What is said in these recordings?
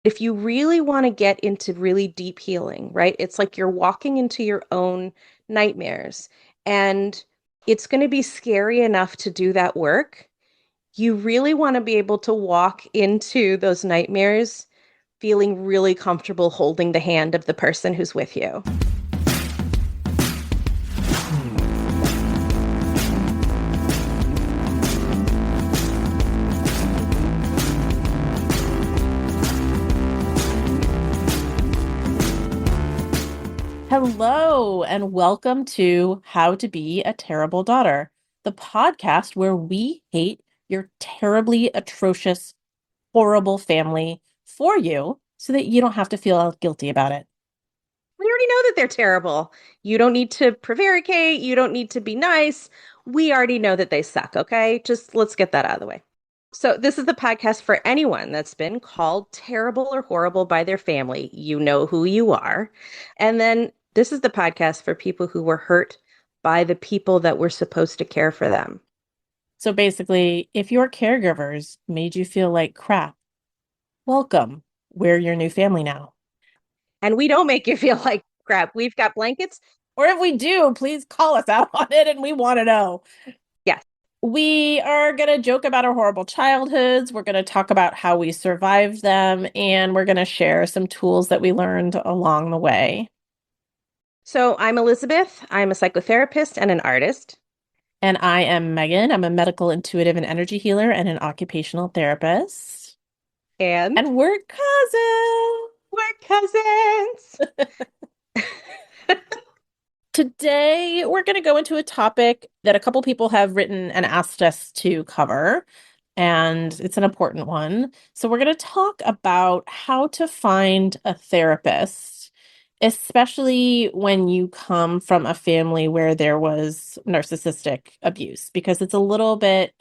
If you really want to get into really deep healing, right? It's like you're walking into your own nightmares, and it's going to be scary enough to do that work. You really want to be able to walk into those nightmares feeling really comfortable holding the hand of the person who's with you. Hello, and welcome to How to Be a Terrible Daughter, the podcast where we hate your terribly atrocious, horrible family for you so that you don't have to feel guilty about it. We already know that they're terrible. You don't need to prevaricate. You don't need to be nice. We already know that they suck, okay? Just let's get that out of the way. So, this is the podcast for anyone that's been called terrible or horrible by their family. You know who you are. And then this is the podcast for people who were hurt by the people that were supposed to care for them. So basically, if your caregivers made you feel like crap, welcome. We're your new family now. And we don't make you feel like crap. We've got blankets. Or if we do, please call us out on it and we want to know. Yes. We are going to joke about our horrible childhoods. We're going to talk about how we survived them, and we're going to share some tools that we learned along the way. So, I'm Elizabeth. I'm a psychotherapist and an artist. And I am Megan. I'm a medical intuitive and energy healer and an occupational therapist. And And we're cousins. we're cousins. Today, we're going to go into a topic that a couple people have written and asked us to cover, and it's an important one. So we're going to talk about how to find a therapist, especially when you come from a family where there was narcissistic abuse, because it's a little bit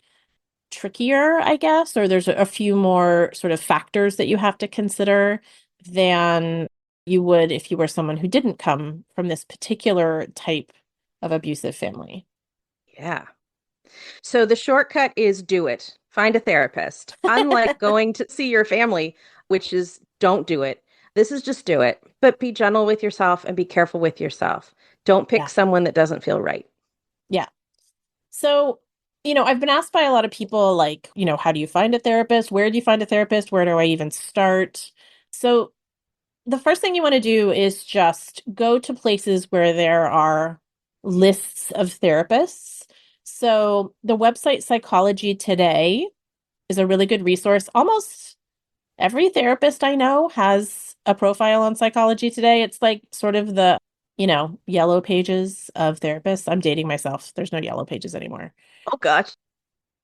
trickier, I guess, or there's a few more sort of factors that you have to consider than you would if you were someone who didn't come from this particular type of abusive family. Yeah. So the shortcut is do it. Find a therapist. Unlike going to see your family, which is don't do it. This is just do it. But be gentle with yourself and be careful with yourself. Don't pick Yeah. someone that doesn't feel right. Yeah. So, I've been asked by a lot of people, like, how do you find a therapist? Where do you find a therapist? Where do I even start? So, the first thing you want to do is just go to places where there are lists of therapists. So the website Psychology Today is a really good resource. Almost every therapist I know has a profile on Psychology Today. It's like sort of the, yellow pages of therapists. I'm dating myself. There's no yellow pages anymore. Oh gosh.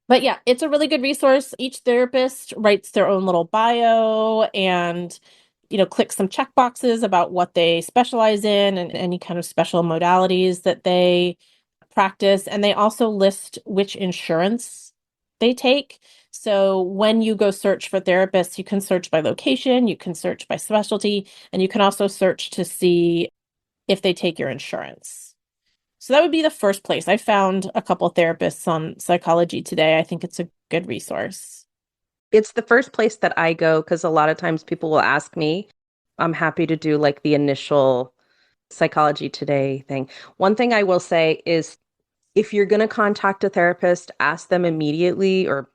But yeah, it's a really good resource. Each therapist writes their own little bio and, click some check boxes about what they specialize in and any kind of special modalities that they practice. And they also list which insurance they take. So when you go search for therapists, you can search by location, you can search by specialty, and you can also search to see if they take your insurance. So that would be the first place. I found a couple therapists on Psychology Today. I think it's a good resource. It's the first place that I go because a lot of times people will ask me. I'm happy to do like the initial Psychology Today thing. One thing I will say is if you're going to contact a therapist, ask them immediately or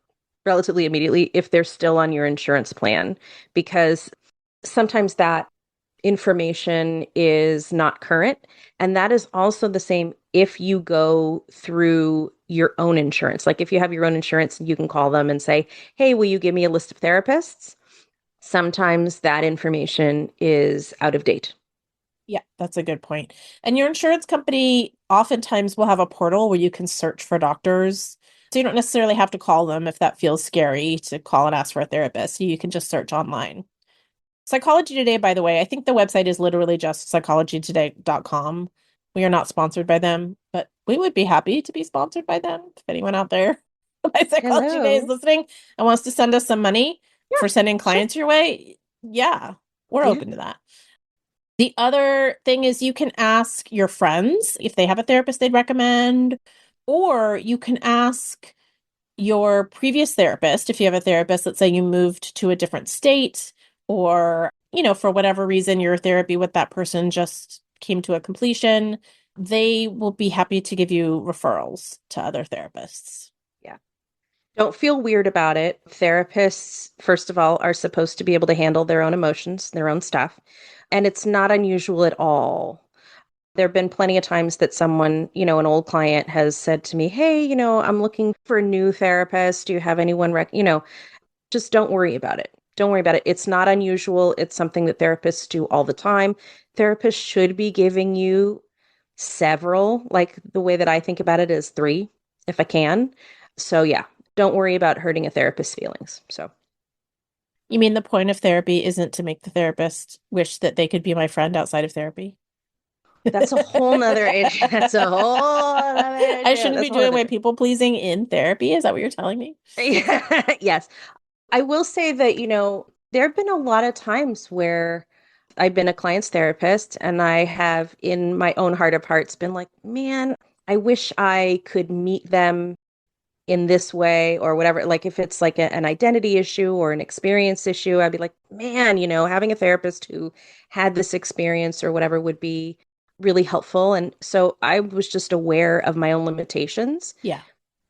relatively immediately if they're still on your insurance plan, because sometimes that information is not current. And that is also the same if you go through your own insurance. Like if you have your own insurance, you can call them and say, hey, will you give me a list of therapists? Sometimes that information is out of date. Yeah, that's a good point. And your insurance company oftentimes will have a portal where you can search for doctors. So you don't necessarily have to call them if that feels scary to call and ask for a therapist. You can just search online. Psychology Today, by the way, I think the website is literally just psychologytoday.com. We are not sponsored by them, but we would be happy to be sponsored by them. If anyone out there by Psychology Today is Hello. listening and wants to send us some money Yeah, for sending sure. clients your way, yeah, we're Yeah. open to that. The other thing is you can ask your friends if they have a therapist they'd recommend, or you can ask your previous therapist if you have a therapist. Let's say you moved to a different state or, for whatever reason, your therapy with that person just came to a completion, they will be happy to give you referrals to other therapists. Yeah. Don't feel weird about it. Therapists, first of all, are supposed to be able to handle their own emotions, their own stuff. And it's not unusual at all. There have been plenty of times that someone, an old client has said to me, "Hey, I'm looking for a new therapist. Do you have anyone just don't worry about it. Don't worry about it. It's not unusual. It's something that therapists do all the time. Therapists should be giving you several, like the way that I think about it is three, if I can. So yeah, don't worry about hurting a therapist's feelings. So You mean the point of therapy isn't to make the therapist wish that they could be my friend outside of therapy? that's a whole nother issue. That's a whole other I issue. shouldn't be That's a whole doing other my issue. people pleasing in therapy. Is that what you're telling me? Yes. I will say that, there have been a lot of times where I've been a client's therapist and I have, in my own heart of hearts, been like, man, I wish I could meet them in this way or whatever. Like if it's like an identity issue or an experience issue, I'd be like, man, having a therapist who had this experience or whatever would be really helpful. And so I was just aware of my own limitations. Yeah.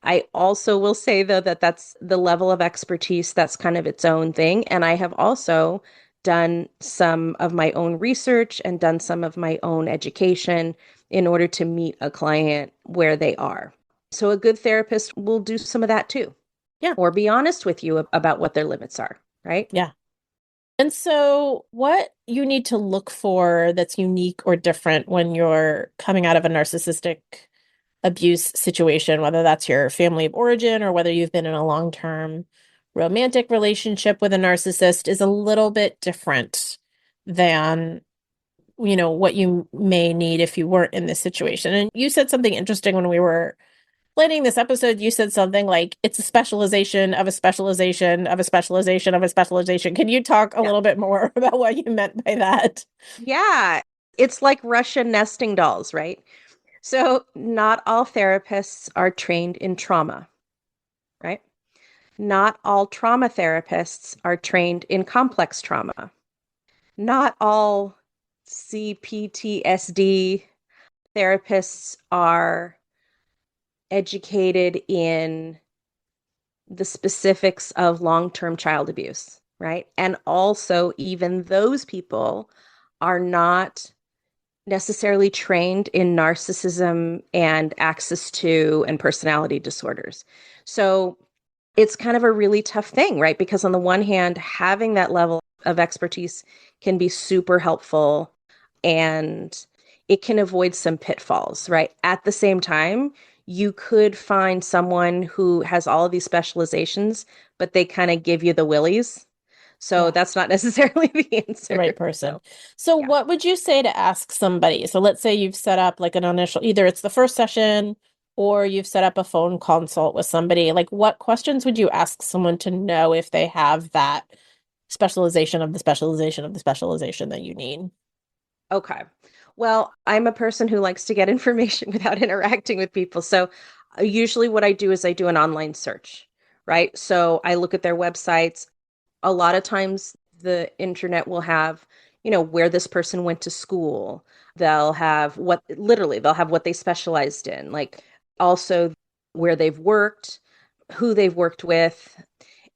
I also will say, though, that that's the level of expertise that's kind of its own thing. And I have also done some of my own research and done some of my own education in order to meet a client where they are. So a good therapist will do some of that too, Yeah. or be honest with you about what their limits are, right? Yeah. And so, what you need to look for that's unique or different when you're coming out of a narcissistic abuse situation, whether that's your family of origin or whether you've been in a long-term romantic relationship with a narcissist, is a little bit different than, what you may need if you weren't in this situation. And you said something interesting when we were planning this episode. You said something like it's a specialization of a specialization of a specialization of a specialization. Can you talk a Yeah. little bit more about what you meant by that? Yeah. It's like Russian nesting dolls, right? So not all therapists are trained in trauma, right? Not all trauma therapists are trained in complex trauma. Not all CPTSD therapists are educated in the specifics of long-term child abuse, right? And also, even those people are not necessarily trained in narcissism and access to and personality disorders. So it's kind of a really tough thing, right? Because on the one hand, having that level of expertise can be super helpful and it can avoid some pitfalls, right? At the same time, you could find someone who has all of these specializations, but they kind of give you the willies. So Yeah. that's not necessarily the The answer. right person. So, So yeah. what would you say to ask somebody? So let's say you've set up like an initial, either it's the first session or you've set up a phone consult with somebody. Like what questions would you ask someone to know if they have that specialization of the specialization of the specialization that you need? Okay. Well, I'm a person who likes to get information without interacting with people. So usually what I do is I do an online search, right? So I look at their websites. A lot of times the internet will have, where this person went to school. They'll have they'll have what they specialized in, like also where they've worked, who they've worked with,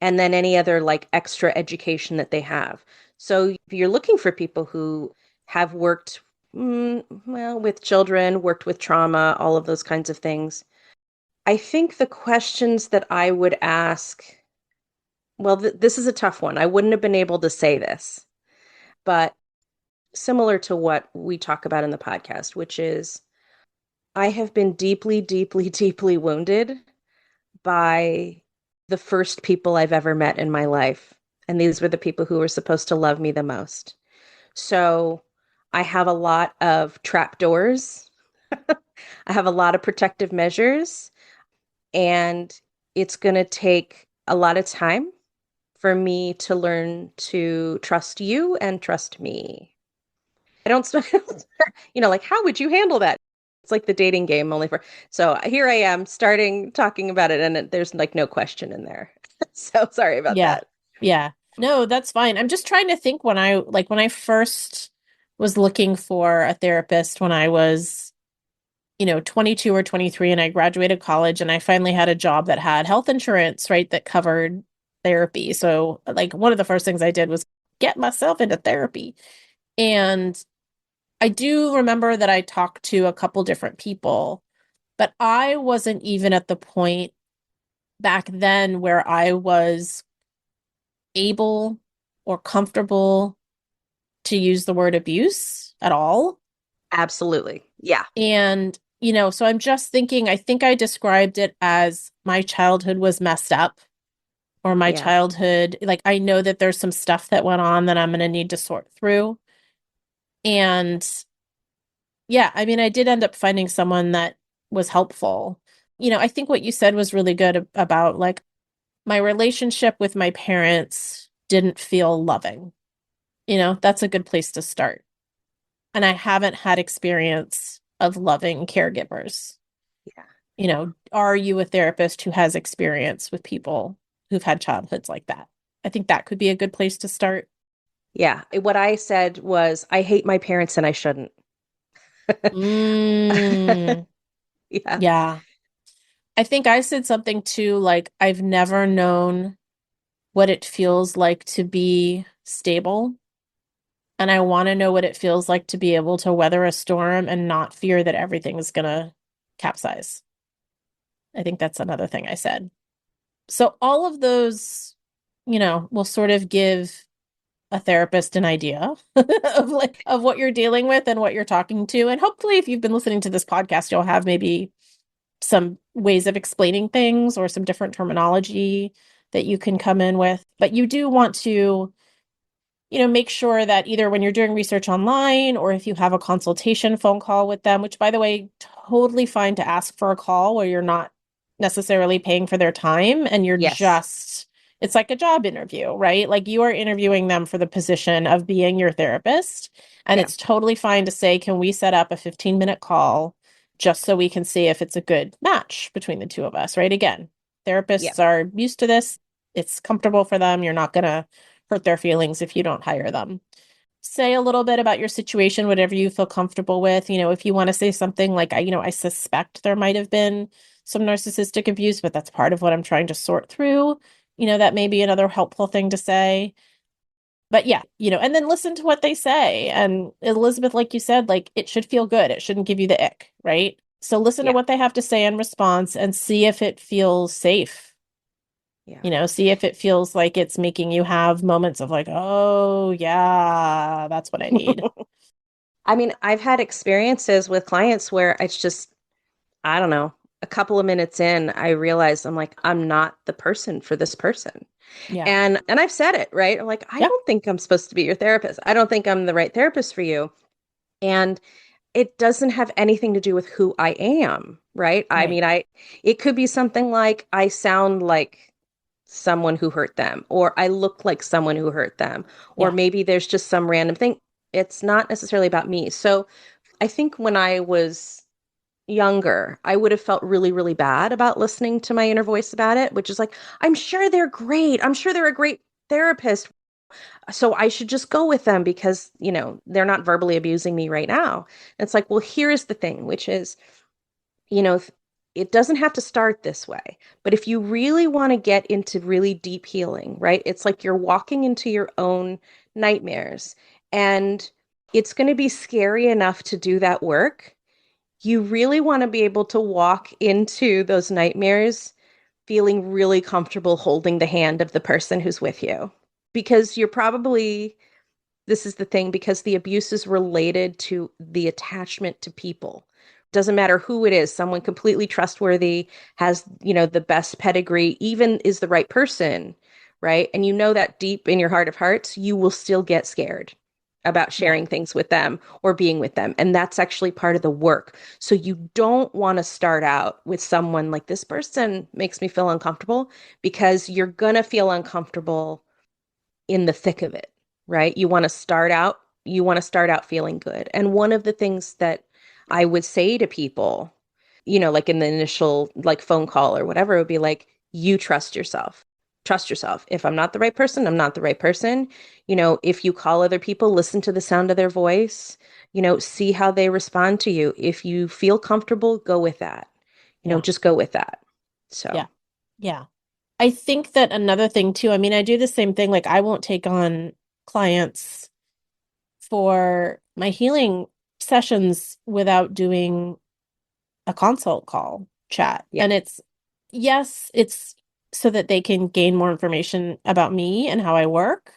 and then any other like extra education that they have. So if you're looking for people who have worked, well, with children, worked with trauma, all of those kinds of things, I think the questions that I would ask, well, this is a tough one. I wouldn't have been able to say this, but similar to what we talk about in the podcast, which is I have been deeply, deeply, deeply wounded by the first people I've ever met in my life. And these were the people who were supposed to love me the most. So I have a lot of trapdoors. I have a lot of protective measures, and it's going to take a lot of time for me to learn to trust you and trust me. I don't, like, how would you handle that? It's like the dating game only for, so here I am starting talking about it, and there's like no question in there. So sorry about Yeah. that. Yeah. No, that's fine. I'm just trying to think when I first was looking for a therapist when I was, 22 or 23 and I graduated college and I finally had a job that had health insurance, right, that covered therapy. So, like one of the first things I did was get myself into therapy. And I do remember that I talked to a couple different people, but I wasn't even at the point back then where I was able or comfortable to use the word abuse at all. Absolutely. Yeah. And, so I'm just thinking, I think I described it as my childhood was messed up or my Yeah. childhood, like I know that there's some stuff that went on that I'm going to need to sort through. And yeah, I mean, I did end up finding someone that was helpful. I think what you said was really good about like my relationship with my parents didn't feel loving. That's a good place to start. And I haven't had experience of loving caregivers. Yeah. Are you a therapist who has experience with people who've had childhoods like that? I think that could be a good place to start. Yeah. What I said was, I hate my parents and I shouldn't. Mm, Yeah. yeah. I think I said something too, like, I've never known what it feels like to be stable. And I want to know what it feels like to be able to weather a storm and not fear that everything is going to capsize. I think that's another thing I said. So all of those, will sort of give a therapist an idea of what you're dealing with and what you're talking to. And hopefully if you've been listening to this podcast, you'll have maybe some ways of explaining things or some different terminology that you can come in with. But you do want to make sure that either when you're doing research online or if you have a consultation phone call with them, which by the way, totally fine to ask for a call where you're not necessarily paying for their time and you're Yes. just, it's like a job interview, right? Like you are interviewing them for the position of being your therapist. And Yeah. it's totally fine to say, can we set up a 15-minute call just so we can see if it's a good match between the two of us, right? Again, Yeah. therapists are used to this. It's comfortable for them. You're not going to hurt their feelings if you don't hire them. Say a little bit about your situation, whatever you feel comfortable with. If you want to say something like, I suspect there might have been some narcissistic abuse, but that's part of what I'm trying to sort through. That may be another helpful thing to say. But yeah, and then listen to what they say. And Elizabeth, like you said, like it should feel good. It shouldn't give you the ick, right? So listen to Yeah. what they have to say in response and see if it feels safe. Yeah. See if it feels like it's making you have moments of like, oh, yeah, that's what I need. I mean, I've had experiences with clients where it's just, I don't know, a couple of minutes in, I realized I'm like, I'm not the person for this person. Yeah. And I've said it, right? I'm like, I Yeah. don't think I'm supposed to be your therapist. I don't think I'm the right therapist for you. And it doesn't have anything to do with who I am, right? I Right. mean, it could be something like I sound like someone who hurt them, or I look like someone who hurt them, or Yeah. maybe there's just some random thing. It's not necessarily about me. So I think when I was younger, I would have felt really, really bad about listening to my inner voice about it, which is like, I'm sure they're great. I'm sure they're a great therapist. So I should just go with them because, they're not verbally abusing me right now. And it's like, well, here's the thing, which is, you know, it doesn't have to start this way. But if you really want to get into really deep healing, right? It's like you're walking into your own nightmares and it's going to be scary enough to do that work. You really want to be able to walk into those nightmares feeling really comfortable holding the hand of the person who's with you. Because you're probably, this is the thing, because the abuse is related to the attachment to people. Doesn't matter who it is, someone completely trustworthy, has, the best pedigree, even is the right person, right? And that deep in your heart of hearts, you will still get scared about Yeah. sharing things with them or being with them. And that's actually part of the work. So you don't want to start out with someone like this person makes me feel uncomfortable because you're going to feel uncomfortable in the thick of it, right? You want to start out feeling good. And one of the things that I would say to people, like in the initial like phone call or whatever, would be like, you trust yourself. trust yourself. If I'm not the right person, I'm not the right person. If you call other people, listen to the sound of their voice, see how they respond to you. If you feel comfortable, go with that. Yeah. Just go with that. Yeah. So, Yeah. I think that another thing too, I mean, I do the same thing. Like I won't take on clients for my healing sessions without doing a consult call chat. yeah, And yes, it's so that they can gain more information about me and how I work,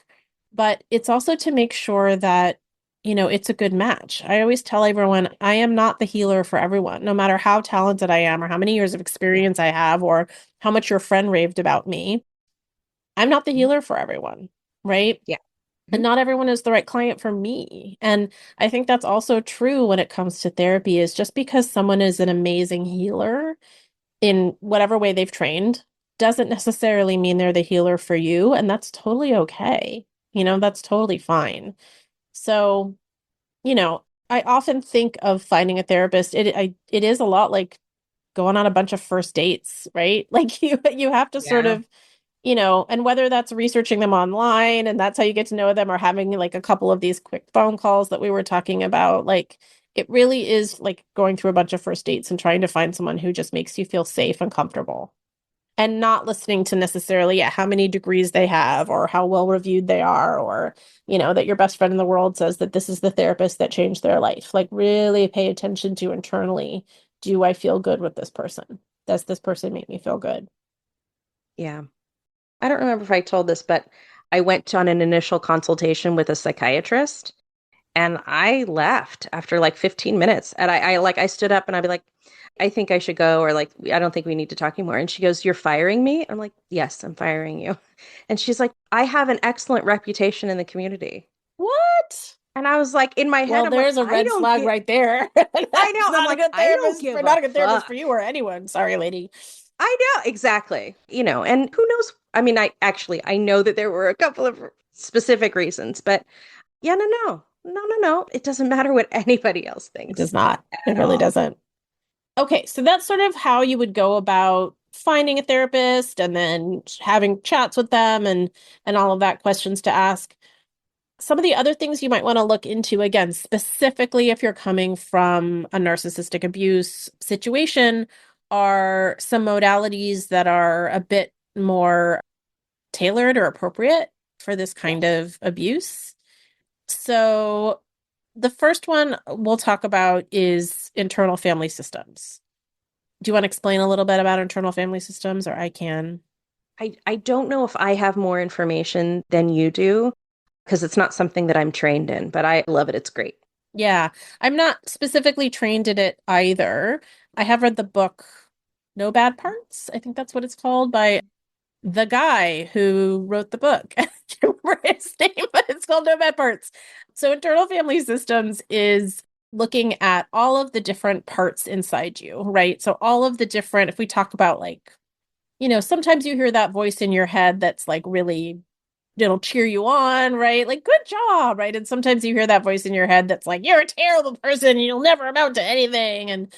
but it's also to make sure that, it's a good match. I always tell everyone I am not the healer for everyone, no matter how talented I am or how many years of yeah, experience I have or how much your friend raved about me. I'm not the mhm, healer for everyone, right? yeah, And mhm, not everyone is the right client for me. And I think that's also true when it comes to therapy is just because someone is an amazing healer in whatever way they've trained doesn't necessarily mean they're the healer for you. And that's totally okay. That's totally fine. So, I often think of finding a therapist. It is a lot like going on a bunch of first dates, right? Like you have to sort yeah, of and whether that's researching them online and that's how you get to know them or having like a couple of these quick phone calls that we were talking about, like it really is like going through a bunch of first dates and trying to find someone who just makes you feel safe and comfortable and not listening to necessarily how many degrees they have or how well reviewed they are or that your best friend in the world says that this is the therapist that changed their life. Like really pay attention to internally, do I feel good with this person? Does this person make me feel good? yeah. I don't remember if I told this, but I went on an initial consultation with a psychiatrist and I left after like 15 minutes. And I stood up and I'd be like, I think I should go, or like, I don't think we need to talk anymore. And she goes, "You're firing me?" I'm like, "Yes, I'm firing you." And she's like, "I have an excellent reputation in the community." What? And I was like, in my head, Well, I'm like, there's a I red don't flag get, right there. I know, That's I'm not a like, good I don't therapist for give a not a good therapist for fuck. you or anyone. Sorry, lady. I know, exactly. And who knows? I mean, I know that there were a couple of specific reasons, but yeah, no, no, no, no, no. It doesn't matter what anybody else It does thinks not. It at really all. doesn't. Okay, so that's sort of how you would go about finding a therapist and then having chats with them and all of that questions to ask. Some of the other things you might want to look into, again, specifically if you're coming from a narcissistic abuse situation, are some modalities that are a bit more tailored or appropriate for this kind Yes. of abuse. So, the first one we'll talk about is internal family systems. Do you want to explain a little bit about internal family systems, or I can? I don't know if I have more information than you do because it's not something that I'm trained in, but I love it. It's great. Yeah, I'm not specifically trained in it either. I have read the book No Bad Parts. I think that's what it's called by the guy who wrote the book. I can't remember his name, but it's called No Bad Parts. So, internal family systems is looking at all of the different parts inside you, right? So, all of the different, if we talk about like, sometimes you hear that voice in your head that's like really it'll cheer you on, right? Like, good job, right? And sometimes you hear that voice in your head that's like, you're a terrible person, you'll never amount to anything. And,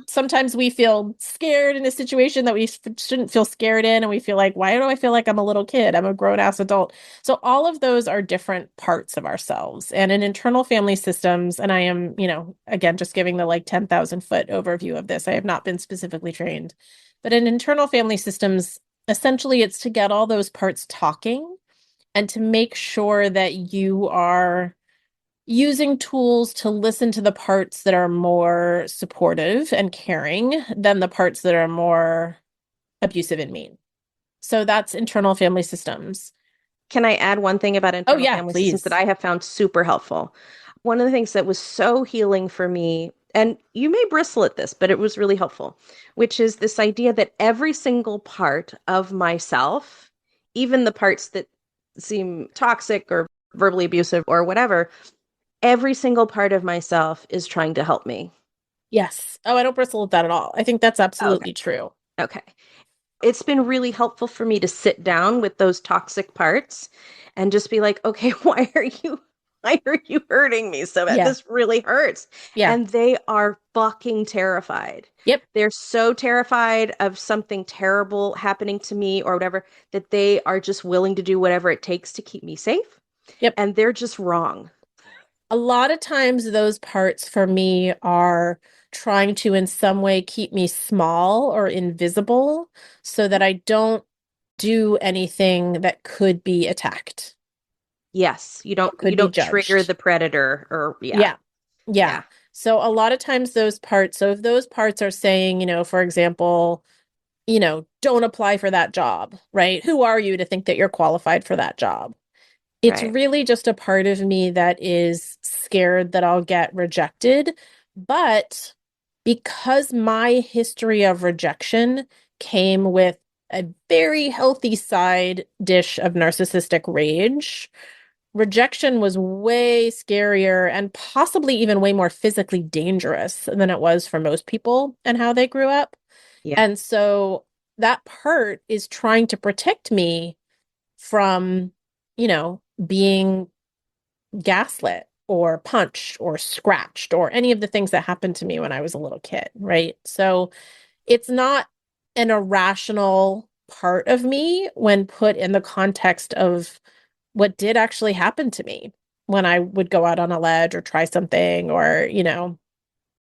sometimes we feel scared in a situation that we shouldn't feel scared in. And we feel like, why do I feel like I'm a little kid? I'm a grown ass adult. So, all of those are different parts of ourselves. And in internal family systems, and I am, again, just giving the like 10,000-foot overview of this, I have not been specifically trained. But in internal family systems, essentially, it's to get all those parts talking and to make sure that you are using tools to listen to the parts that are more supportive and caring than the parts that are more abusive and mean. So that's internal family systems. Can I add one thing about Oh, internal yeah, family systems that please. I have found super helpful? One of the things that was so healing for me, and you may bristle at this, but it was really helpful, which is this idea that every single part of myself, even the parts that seem toxic or verbally abusive or whatever, every single part of myself is trying to help me. Yes. Oh, I don't bristle at that at all. I think that's Oh, okay. absolutely true. Okay. It's been really helpful for me to sit down with those toxic parts and just be like, okay, why are you? Why are you hurting me so bad? Yeah. This really hurts. Yeah. And they are fucking terrified. Yep. They're so terrified of something terrible happening to me or whatever that they are just willing to do whatever it takes to keep me safe. Yep. And they're just wrong. A lot of times those parts for me are trying to in some way keep me small or invisible so that I don't do anything that could be attacked Yes, or you could be don't trigger judged. the predator or yeah. Yeah. Yeah. Yeah. So a lot of times those parts, so if those parts are saying, for example, don't apply for that job, right? Who are you to think that you're qualified for that job? It's Right. really just a part of me that is scared that I'll get rejected. But because my history of rejection came with a very healthy side dish of narcissistic rage, rejection was way scarier and possibly even way more physically dangerous than it was for most people and how they grew up. Yeah. And so that part is trying to protect me from, being gaslit or punched or scratched or any of the things that happened to me when I was a little kid, right? So it's not an irrational part of me when put in the context of what did actually happen to me when I would go out on a ledge or try something or.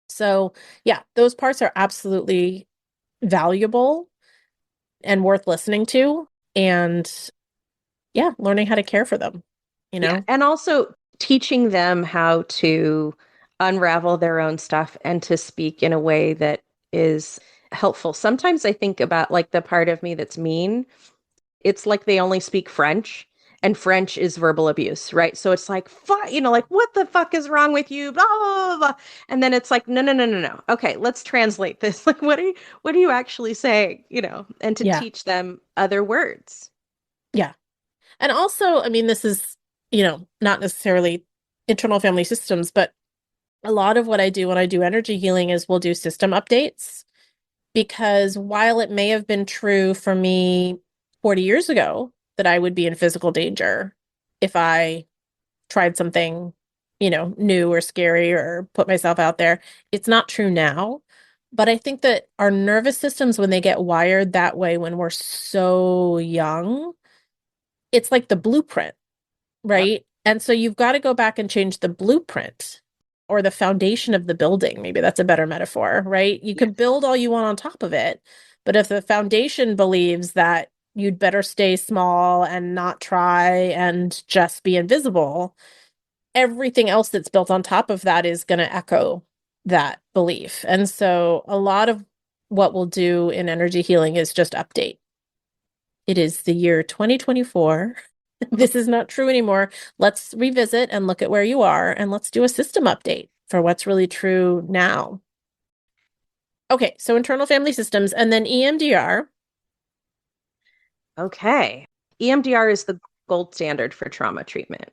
So yeah, those parts are absolutely valuable and worth listening to. And yeah, learning how to care for them, you Yeah. know? And also teaching them how to unravel their own stuff and to speak in a way that is helpful. Sometimes I think about like the part of me that's mean. It's like they only speak French and French is verbal abuse, right? So it's like, like, what the fuck is wrong with you? Blah, blah, blah, blah. And then it's like, no, no, no, no, no. Okay, let's translate this. Like, what are you actually saying? And to Yeah. teach them other words. Yeah. And also, I mean, this is, not necessarily internal family systems, but a lot of what I do when I do energy healing is we'll do system updates because while it may have been true for me 40 years ago that I would be in physical danger if I tried something, new or scary or put myself out there, it's not true now. But I think that our nervous systems, when they get wired that way when we're so young, it's like the blueprint, Yep. right? And so you've got to go back and change the blueprint or the foundation of the building. Maybe that's a better metaphor, right? You can build Yes. all you want on top of it, but if the foundation believes that you'd better stay small and not try and just be invisible, everything else that's built on top of that is going to echo that belief. And so a lot of what we'll do in energy healing is just update. It is the year 2024. This is not true anymore. Let's revisit and look at where you are and let's do a system update for what's really true now. Okay, so internal family systems and then EMDR. Okay. EMDR is the gold standard for trauma treatment.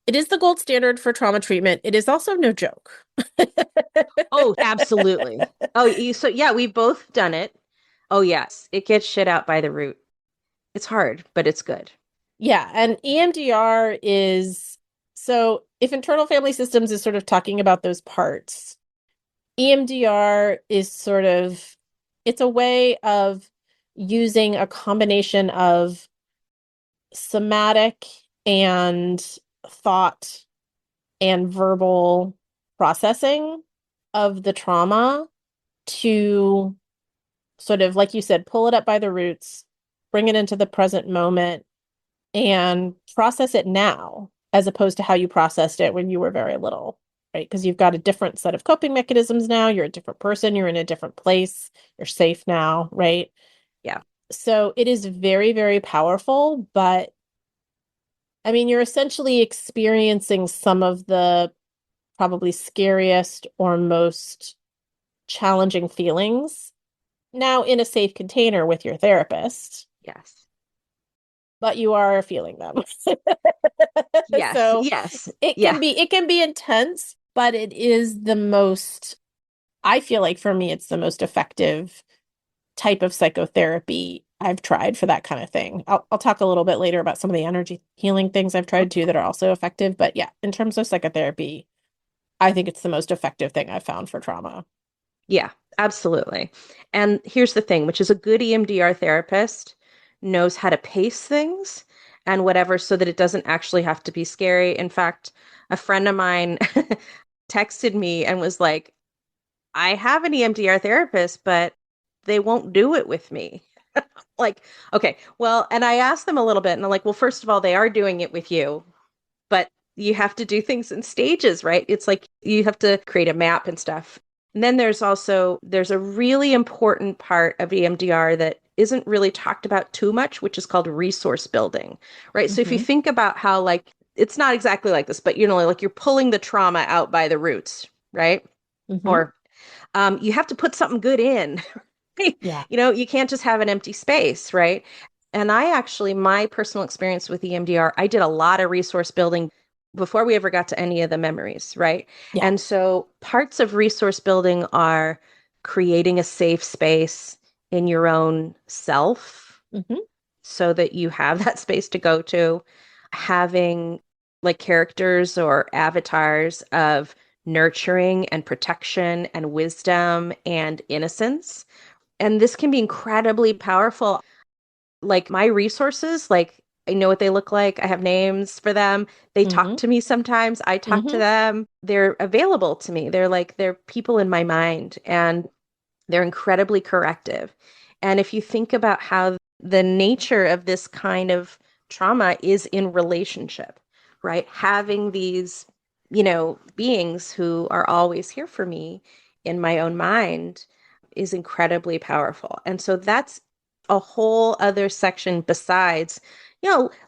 It is the gold standard for trauma treatment. It is also no joke. Oh, absolutely. Oh, so yeah, we've both done it. Oh, yes. It gets shit out by the root. It's hard, but it's good. Yeah, and EMDR is so if internal family systems is sort of talking about those parts, EMDR is sort of it's a way of using a combination of somatic and thought and verbal processing of the trauma to sort of, like you said, pull it up by the roots, bring it into the present moment, and process it now, as opposed to how you processed it when you were very little, right? Because you've got a different set of coping mechanisms now. You're a different person. You're in a different place. You're safe now, right? Yeah. So it is very, very powerful, but I mean, you're essentially experiencing some of the probably scariest or most challenging feelings now in a safe container with your therapist, Yes. but you are feeling them. Yes. So Yes. it Yeah. can be intense, but it is the most, I feel like for me, it's the most effective type of psychotherapy I've tried for that kind of thing. I'll talk a little bit later about some of the energy healing things I've tried too that are also effective. But yeah, in terms of psychotherapy, I think it's the most effective thing I've found for trauma. Yeah, absolutely. And here's the thing, which is a good EMDR therapist knows how to pace things and whatever so that it doesn't actually have to be scary. In fact, a friend of mine texted me and was like, I have an EMDR therapist, but they won't do it with me. Like, okay, well, and I asked them a little bit and I'm like, well, first of all, they are doing it with you, but you have to do things in stages, right? It's like you have to create a map and stuff. And then there's a really important part of EMDR that isn't really talked about too much, which is called resource building, right? So if you Hmm. think about how like it's not exactly like this, but like you're pulling the trauma out by the roots, right? Hmm. Or you have to put something good in. Yeah. You can't just have an empty space, right? And my personal experience with EMDR, I did a lot of resource building before we ever got to any of the memories, right? Yeah. And so parts of resource building are creating a safe space in your own self Hmm. so that you have that space to go to, having like characters or avatars of nurturing and protection and wisdom and innocence. And this can be incredibly powerful. Like my resources, like I know what they look like. I have names for them. They talk Hmm. to me sometimes. I talk to Hmm. them. They're available to me. They're people in my mind and they're incredibly corrective. And if you think about how the nature of this kind of trauma is in relationship, right? Having these, beings who are always here for me in my own mind is incredibly powerful. And so that's a whole other section besides,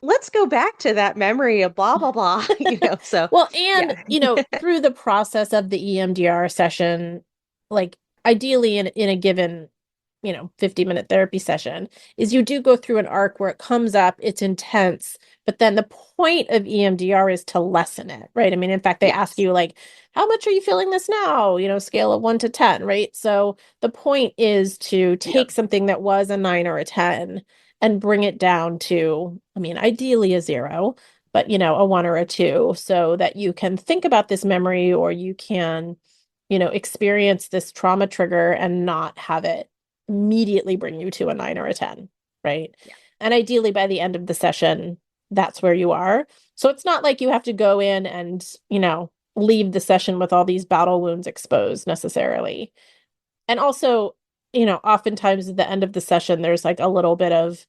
let's go back to that memory of blah, blah, blah, so Well, yeah. and through the process of the EMDR session, like ideally in a given 50-minute therapy session, is you do go through an arc where it comes up, it's intense, but then the point of EMDR is to lessen it, right? I mean, in fact, they ask Yes. you like, how much are you feeling this now? Scale of 1 to 10, right? So the point is to Yeah. take something that was a 9 or a 10 and bring it down to, I mean, ideally a 0, but a 1 or a 2, so that you can think about this memory or you can, experience this trauma trigger and not have it immediately bring you to a 9 or a 10, right? Yeah. And ideally by the end of the session, that's where you are. So it's not like you have to go in and, leave the session with all these battle wounds exposed necessarily. And also, oftentimes at the end of the session, there's like a little bit of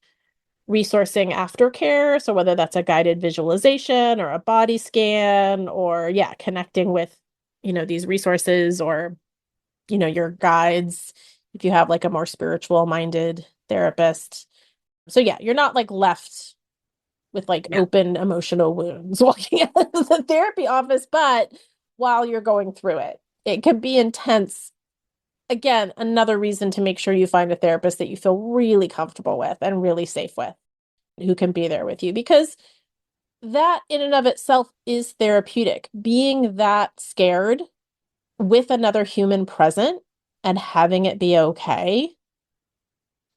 resourcing aftercare. So whether that's a guided visualization or a body scan or yeah, connecting with, these resources or, your guides if you have like a more spiritual minded therapist. So yeah, you're not like left with like Yeah. open emotional wounds walking out of the therapy office, but while you're going through it, it can be intense. Again, another reason to make sure you find a therapist that you feel really comfortable with and really safe with, who can be there with you, because that in and of itself is therapeutic. Being that scared with another human present and having it be okay,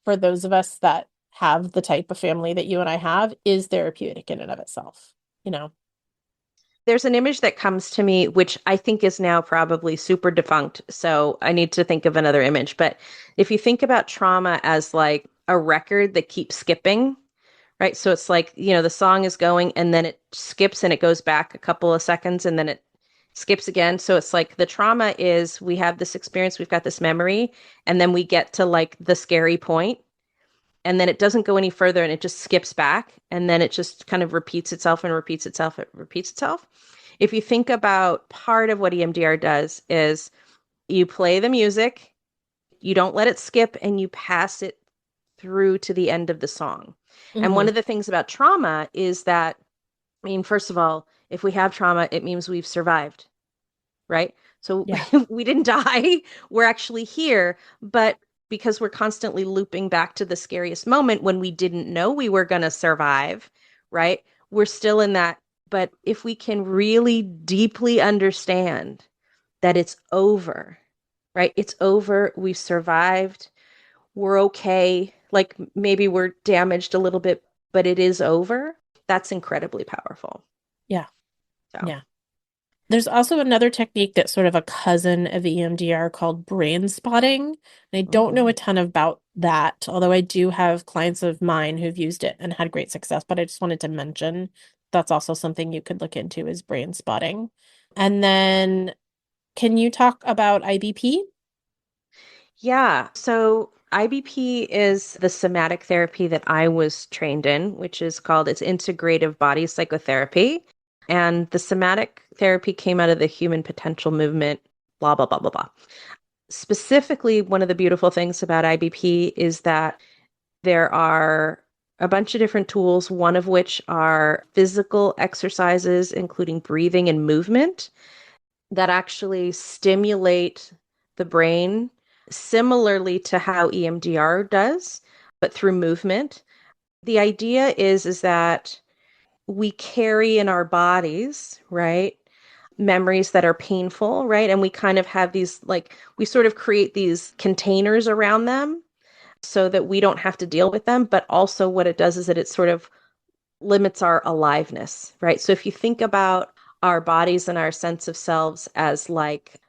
for those of us that have the type of family that you and I have, is therapeutic in and of itself, you know? There's an image that comes to me, which I think is now probably super defunct. So I need to think of another image. But if you think about trauma as like a record that keeps skipping, right? So it's like, the song is going and then it skips and it goes back a couple of seconds and then it skips again. So it's like the trauma is we have this experience, we've got this memory, and then we get to like the scary point and then it doesn't go any further and it just skips back and then it just kind of repeats itself and repeats itself. It repeats itself. If you think about part of what EMDR does is you play the music, you don't let it skip, and you pass it through to the end of the song. And one Hmm. of the things about trauma is that, I mean, first of all, if we have trauma, it means we've survived, right? So Yeah. we didn't die. We're actually here. But because we're constantly looping back to the scariest moment when we didn't know we were going to survive, right? We're still in that. But if we can really deeply understand that it's over, right? It's over. We've survived. We're okay. like maybe we're damaged a little bit, but it is over. That's incredibly powerful. Yeah. So, Yeah. There's also another technique that's sort of a cousin of EMDR called brain spotting. And I don't know a mhm. ton about that, although I do have clients of mine who've used it and had great success. But I just wanted to mention that's also something you could look into is brain spotting. And then can you talk about IBP? Yeah. So IBP is the somatic therapy that I was trained in, which is called it's integrative body psychotherapy. And the somatic therapy came out of the human potential movement, blah, blah, blah, blah, blah. Specifically, one of the beautiful things about IBP is that there are a bunch of different tools, one of which are physical exercises, including breathing and movement, that actually stimulate the brain similarly to how EMDR does, but through movement. The idea is that we carry in our bodies, right? Memories that are painful, right? And we kind of have these like we sort of create these containers around them so that we don't have to deal with them, but also what it does is that it sort of limits our aliveness, right? So if you think about our bodies and our sense of selves as like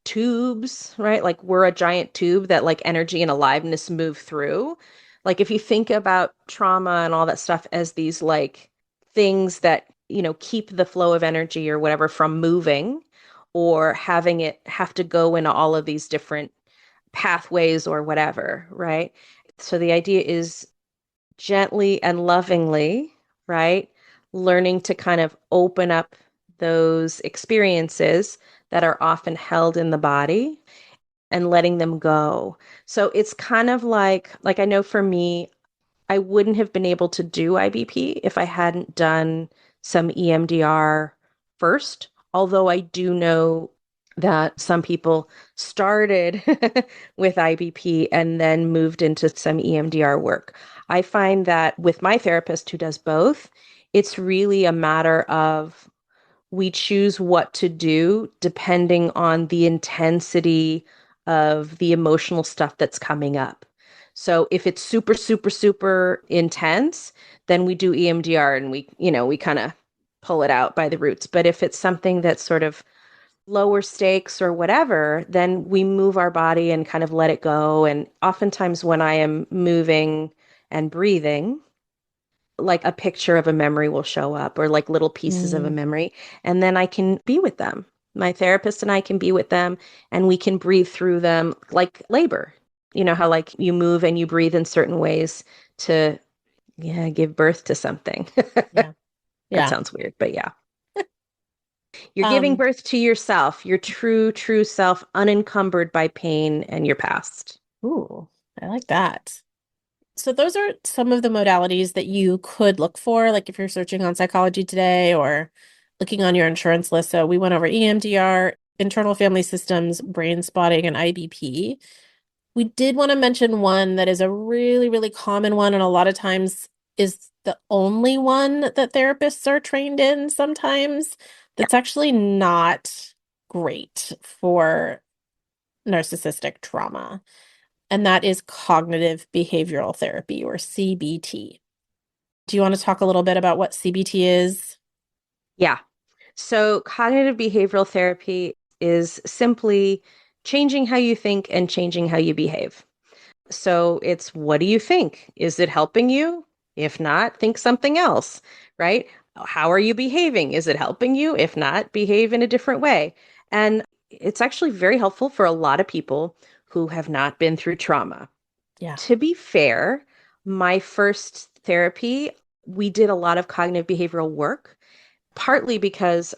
tubes, right? Like we're a giant tube that like energy and aliveness move through. Like if you think about trauma and all that stuff as these like things that, keep the flow of energy or whatever from moving or having it have to go into all of these different pathways or whatever, right? So the idea is gently and lovingly, right? Learning to kind of open up those experiences that are often held in the body and letting them go. So it's kind of like I know for me, I wouldn't have been able to do IBP if I hadn't done some EMDR first, although I do know that some people started with IBP and then moved into some EMDR work. I find that with my therapist who does both, it's really a matter of we choose what to do depending on the intensity of the emotional stuff that's coming up. So if it's super, super, super intense, then we do EMDR and we kind of pull it out by the roots. But if it's something that's sort of lower stakes or whatever, then we move our body and kind of let it go. And oftentimes when I am moving and breathing, like a picture of a memory will show up or like little pieces of a Mm, memory. And then I can be with them. My therapist and I can be with them and we can breathe through them like labor. You know how like you move and you breathe in certain ways to, yeah, give birth to something. yeah. That Yeah. sounds weird, but yeah. You're giving Um, birth to yourself, your true, true self, unencumbered by pain and your past. ooh, I like that. So those are some of the modalities that you could look for, like if you're searching on Psychology Today or looking on your insurance list. So we went over EMDR, internal family systems, brain spotting, and IBP. We did want to mention one that is a really, really common one, and a lot of times is the only one that therapists are trained in sometimes. Yeah. That's actually not great for narcissistic trauma, and that is cognitive behavioral therapy or CBT. Do you want to talk a little bit about what CBT is? Yeah. So, cognitive behavioral therapy is simply changing how you think and changing how you behave. So, it's what do you think? Is it helping you? If not, think something else, right? How are you behaving? Is it helping you? If not, behave in a different way. And it's actually very helpful for a lot of people who have not been through trauma. Yeah. To be fair, my first therapy, we did a lot of cognitive behavioral work, partly because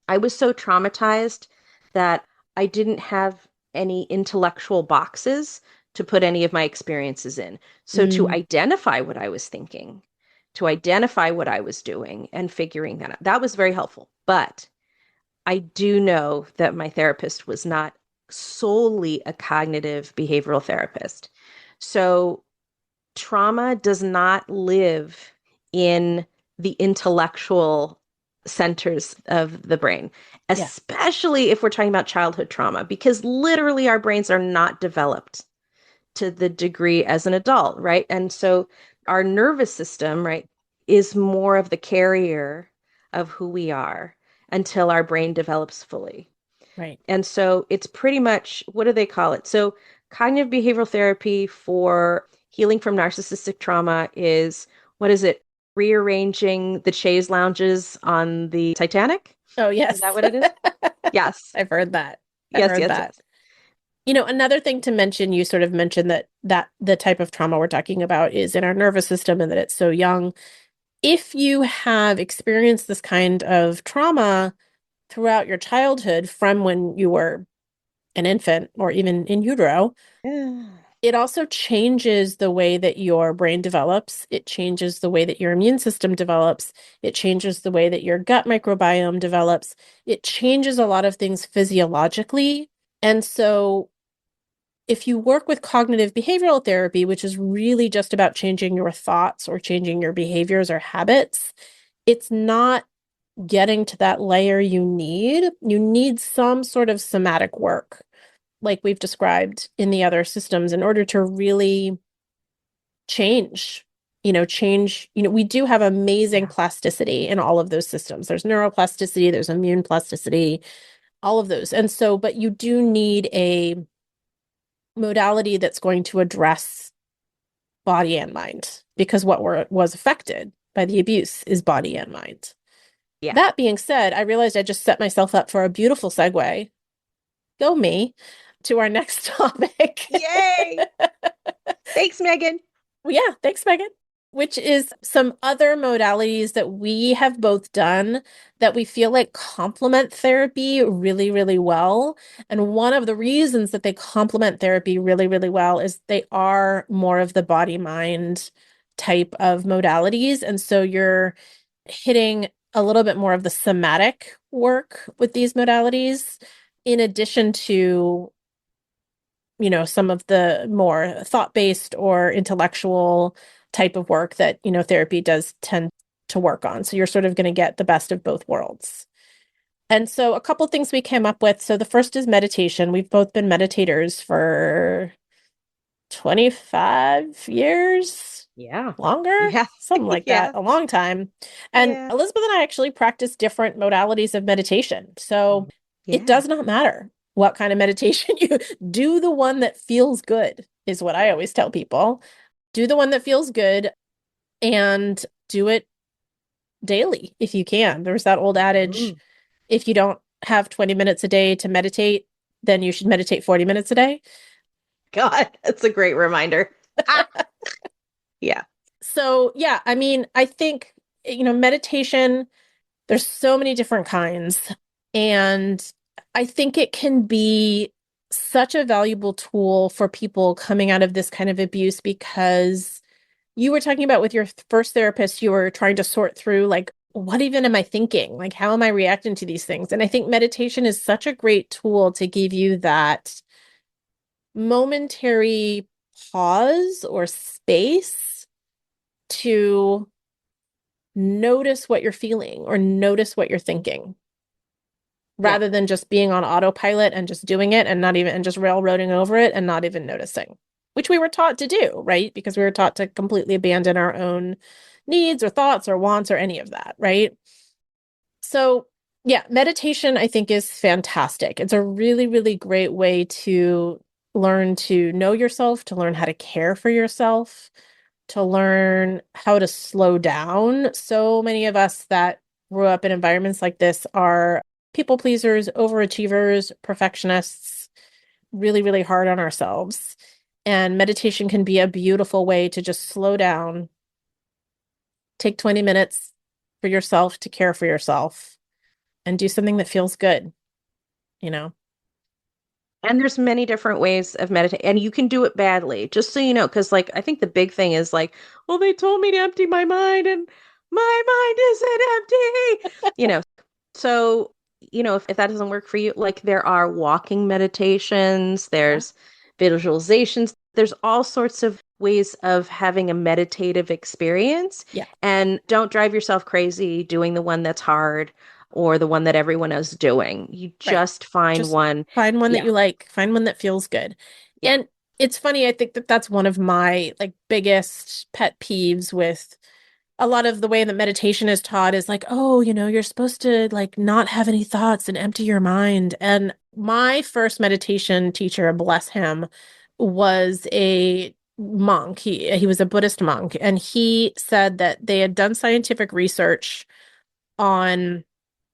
I was so traumatized that I didn't have any intellectual boxes to put any of my experiences in. So to Mm, identify what I was thinking, to identify what I was doing and figuring that out, that was very helpful. But I do know that my therapist was not solely a cognitive behavioral therapist. So trauma does not live in the intellectual centers of the brain, yeah. especially if we're talking about childhood trauma, because literally our brains are not developed to the degree as an adult, right? And so our nervous system, right, is more of the carrier of who we are until our brain develops fully. Right. And so it's pretty much, what do they call it? So cognitive behavioral therapy for healing from narcissistic trauma is, what is it? Rearranging the chaise lounges on the Titanic? Oh, Is that yes. what it is? Yes. I've heard that. I've Yes, heard yes, that. yes. Another thing to mention, you sort of mentioned that the type of trauma we're talking about is in our nervous system and that it's so young. If you have experienced this kind of trauma throughout your childhood from when you were an infant or even in utero, Yeah. it also changes the way that your brain develops. It changes the way that your immune system develops. It changes the way that your gut microbiome develops. It changes a lot of things physiologically. And so if you work with cognitive behavioral therapy, which is really just about changing your thoughts or changing your behaviors or habits, it's not getting to that layer you need. You need some sort of somatic work, like we've described in the other systems, in order to really change. We do have amazing Yeah. plasticity in all of those systems. There's neuroplasticity, there's immune plasticity, all of those. And so, but you do need a modality that's going to address body and mind, because was affected by the abuse is body and mind. Yeah. That being said, I realized I just set myself up for a beautiful segue. Go me to our next topic. Yay. Thanks, Megan. Well, yeah, thanks, Megan. Which is some other modalities that we have both done that we feel like complement therapy really, really well. And one of the reasons that they complement therapy really, really well is they are more of the body mind type of modalities. And so you're hitting a little bit more of the somatic work with these modalities, in addition to some of the more thought-based or intellectual type of work that, therapy does tend to work on. So you're sort of going to get the best of both worlds. And so a couple things we came up with. So the first is meditation. We've both been meditators for 25 years, Yeah. longer, Yeah. something like that, Yeah. a long time. And Yeah. Elizabeth and I actually practice different modalities of meditation. So it Yeah. does not matter what kind of meditation you do, the one that feels good is what I always tell people. Do the one that feels good and do it daily if you can. There's that old adage, Mm. if you don't have 20 minutes a day to meditate, then you should meditate 40 minutes a day. God, that's a great reminder. Ah, yeah. So, yeah, I mean, I think, meditation, there's so many different kinds. And I think it can be such a valuable tool for people coming out of this kind of abuse, because you were talking about with your first therapist, you were trying to sort through, like, what even am I thinking? Like, how am I reacting to these things? And I think meditation is such a great tool to give you that momentary pause or space to notice what you're feeling or notice what you're thinking, Yeah. rather than just being on autopilot and just doing it and not even, and just railroading over it and not even noticing, which we were taught to do, right? Because we were taught to completely abandon our own needs or thoughts or wants or any of that, right? So, yeah, meditation, I think, is fantastic. It's a really, really great way to learn to know yourself, to learn how to care for yourself, to learn how to slow down. So many of us that grew up in environments like this are people pleasers, overachievers, perfectionists, really, really hard on ourselves. And meditation can be a beautiful way to just slow down, take 20 minutes for yourself to care for yourself, and do something that feels good, you know? And there's many different ways of meditating, and you can do it badly, just so you know, because like I think the big thing is like, well, they told me to empty my mind, and my mind isn't empty, So, if that doesn't work for you, like there are walking meditations, Yeah. there's visualizations, there's all sorts of ways of having a meditative experience. Yeah. And don't drive yourself crazy doing the one that's hard or the one that everyone is doing. You Right. just find Just one. find one that Yeah. you like, find one that feels good. Yeah. And It's funny. I think that that's one of my like biggest pet peeves with a lot of the way that meditation is taught is like, oh, you're supposed to like not have any thoughts and empty your mind. And my first meditation teacher, bless him, was a monk. He was a Buddhist monk, and he said that they had done scientific research on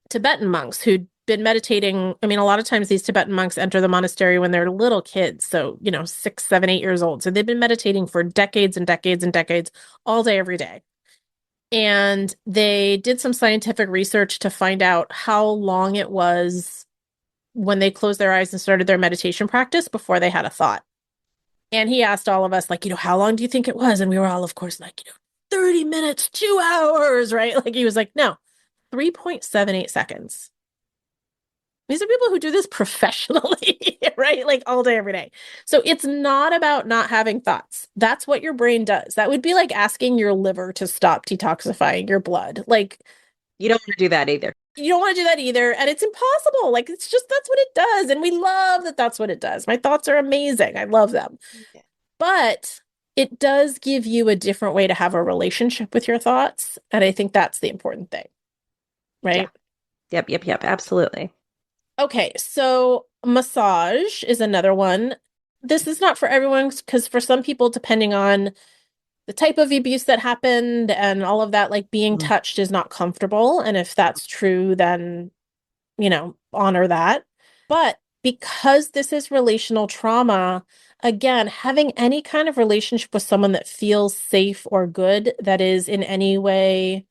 Tibetan monks who'd been meditating. I mean, a lot of times these Tibetan monks enter the monastery when they're little kids, so 6, 7, 8 years old. So they've been meditating for decades and decades and decades, all day, every day. And they did some scientific research to find out how long it was when they closed their eyes and started their meditation practice before they had a thought. And he asked all of us, like, how long do you think it was? And we were all, of course, like, 30 minutes, 2 hours, right? Like, he was like, no, 3.78 seconds. These are people who do this professionally, right? Like all day, every day. So it's not about not having thoughts. That's what your brain does. That would be like asking your liver to stop detoxifying your blood. Like, You don't want to do that either. you don't want to do that either. And it's impossible. Like, it's just, that's what it does. And we love that that's what it does. My thoughts are amazing. I love them. Yeah. But it does give you a different way to have a relationship with your thoughts. And I think that's the important thing, Yeah. right? Yep. Absolutely. Okay, so massage is another one. This is not for everyone because for some people, depending on the type of abuse that happened and all of that, like being Mm. touched is not comfortable. And if that's true, then, honor that. But because this is relational trauma, again, having any kind of relationship with someone that feels safe or good, that is in any way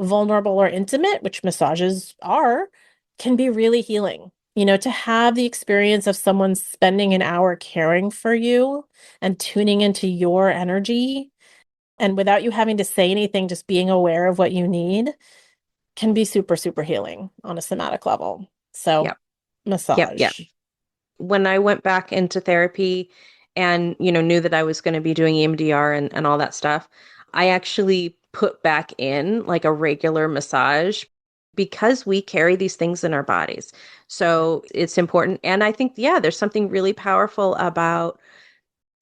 vulnerable or intimate, which massages are, can be really healing. To have the experience of someone spending an hour caring for you and tuning into your energy, and without you having to say anything, just being aware of what you need can be super, super healing on a somatic level. So, Yep. Yep. massage. When I went back into therapy and, knew that I was going to be doing EMDR and all that stuff, I actually put back in like a regular massage because we carry these things in our bodies. So it's important. And I think, yeah, there's something really powerful about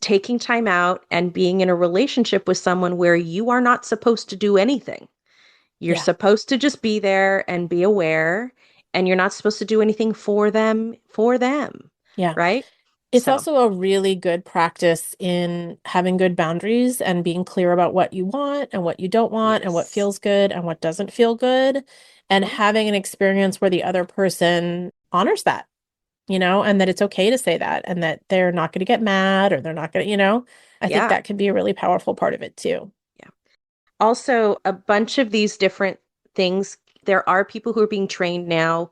taking time out and being in a relationship with someone where you are not supposed to do anything. You're Yeah. supposed to just be there and be aware, and you're not supposed to do anything for them, Yeah. right? It's So, also a really good practice in having good boundaries and being clear about what you want and what you don't want and what yes. feels good and what doesn't feel good, and Mhm. having an experience where the other person honors that, and that it's okay to say that and that they're not going to get mad or they're not going to, I think Yeah. that can be a really powerful part of it too. Yeah. Also, a bunch of these different things, there are people who are being trained now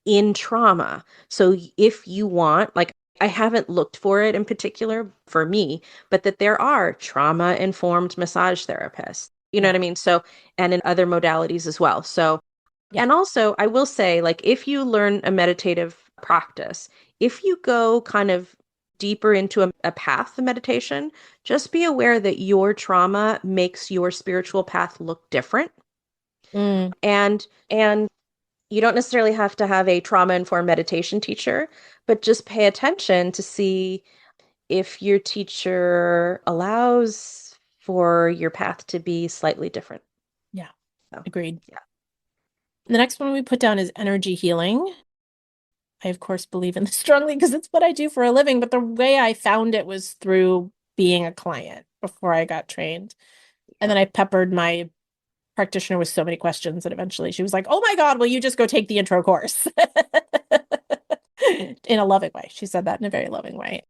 in trauma. So if you want, like, I haven't looked for it in particular for me, but that there are trauma informed massage therapists. You know Yeah. what I mean? So, and in other modalities as well. So, Yeah. and also, I will say, like, if you learn a meditative practice, if you go kind of deeper into a path of meditation, just be aware that your trauma makes your spiritual path look different. Mm, And you don't necessarily have to have a trauma-informed meditation teacher, but just pay attention to see if your teacher allows for your path to be slightly different. yeah. So, Agreed. yeah. The next one we put down is energy healing. I, of course, believe in this strongly because it's what I do for a living. But the way I found it was through being a client before I got trained. And Yeah. then I peppered my practitioner with so many questions that eventually she was like, oh my God, will you just go take the intro course? In a loving way. She said that in a very loving way.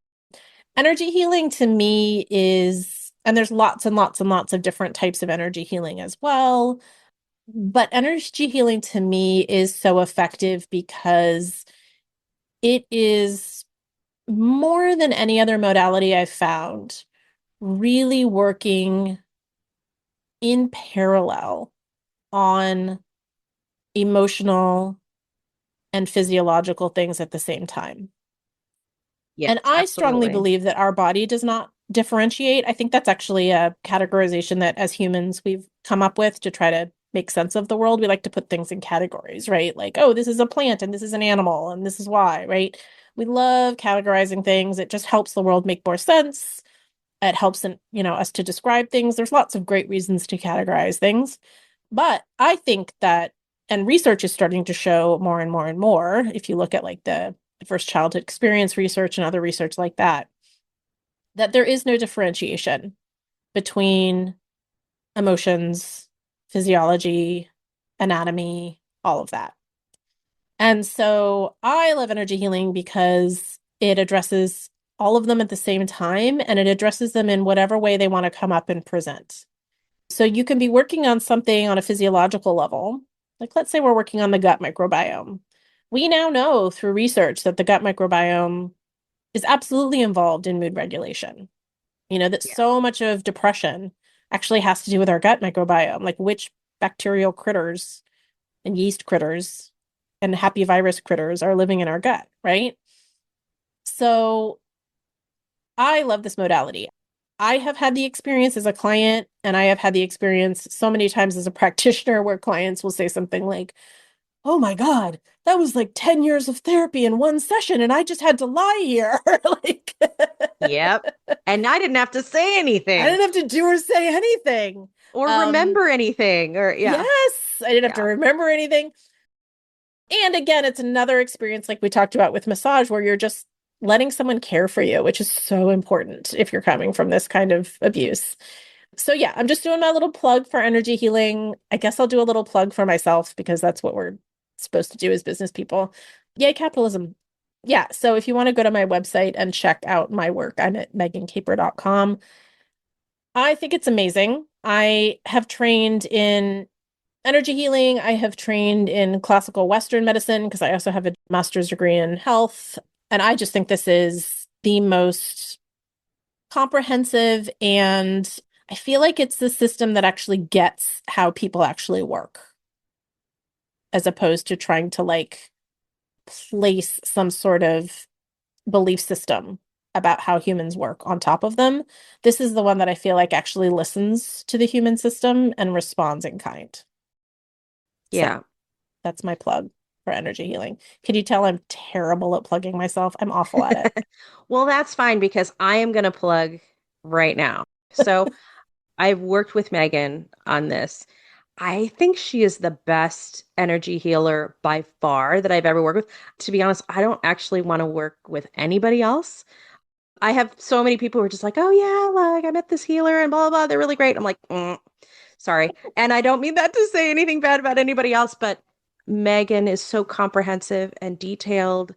Energy healing to me is, and there's lots and lots and lots of different types of energy healing as well. But energy healing to me is so effective because it is more than any other modality I've found, really working in parallel on emotional and physiological things at the same time. Yes, And I strongly absolutely. believe that our body does not differentiate. I think that's actually a categorization that as humans we've come up with to try to make sense of the world. We like to put things in categories, right? Like, oh, this is a plant and this is an animal and this is why, right? We love categorizing things. It just helps the world make more sense. It helps in, us to describe things. There's lots of great reasons to categorize things. But I think that, and research is starting to show more and more and more, if you look at like the first childhood experience research and other research like that, that there is no differentiation between emotions, physiology, anatomy, all of that. And so I love energy healing because it addresses all of them at the same time, and it addresses them in whatever way they want to come up and present. So you can be working on something on a physiological level. Like, let's say we're working on the gut microbiome. We now know through research that the gut microbiome is absolutely involved in mood regulation. That Yeah. so much of depression actually has to do with our gut microbiome, like which bacterial critters and yeast critters and happy virus critters are living in our gut, right? So I love this modality. I have had the experience as a client, and I have had the experience so many times as a practitioner where clients will say something like, oh my God, that was like 10 years of therapy in one session, and I just had to lie here. Like, Yep. And I didn't have to say I anything didn't have to do or say anything. or Um, remember anything or yeah. yes, I didn't have to Yeah. remember anything. And again, it's another experience like we talked about with massage where you're just letting someone care for you, which is so important if you're coming from this kind of abuse. So yeah, I'm just doing my little plug for energy healing. I guess I'll do a little plug for myself because that's what we're supposed to do as business people. Yay, capitalism. Yeah, so if you want to go to my website and check out my work, I'm at megancaper.com. I think it's amazing. I have trained in energy healing. I have trained in classical Western medicine because I also have a master's degree in health. And I just think this is the most comprehensive, and I feel like it's the system that actually gets how people actually work, as opposed to trying to like place some sort of belief system about how humans work on top of them. This is the one that I feel like actually listens to the human system and responds in kind. So Yeah. that's my plug for energy healing. Can you tell I'm terrible at plugging myself? I'm awful at Well, that's fine because I am going to plug right now. So I've worked with Megan on this. I think she is the best energy healer by far that I've ever worked with. To be honest, I don't actually want to work with anybody else. I have so many people who are just like, oh, yeah, like I met this healer and blah, blah, blah. They're really great. I'm like, sorry. And I don't mean that to say anything bad about anybody else, but Megan is so comprehensive and detailed.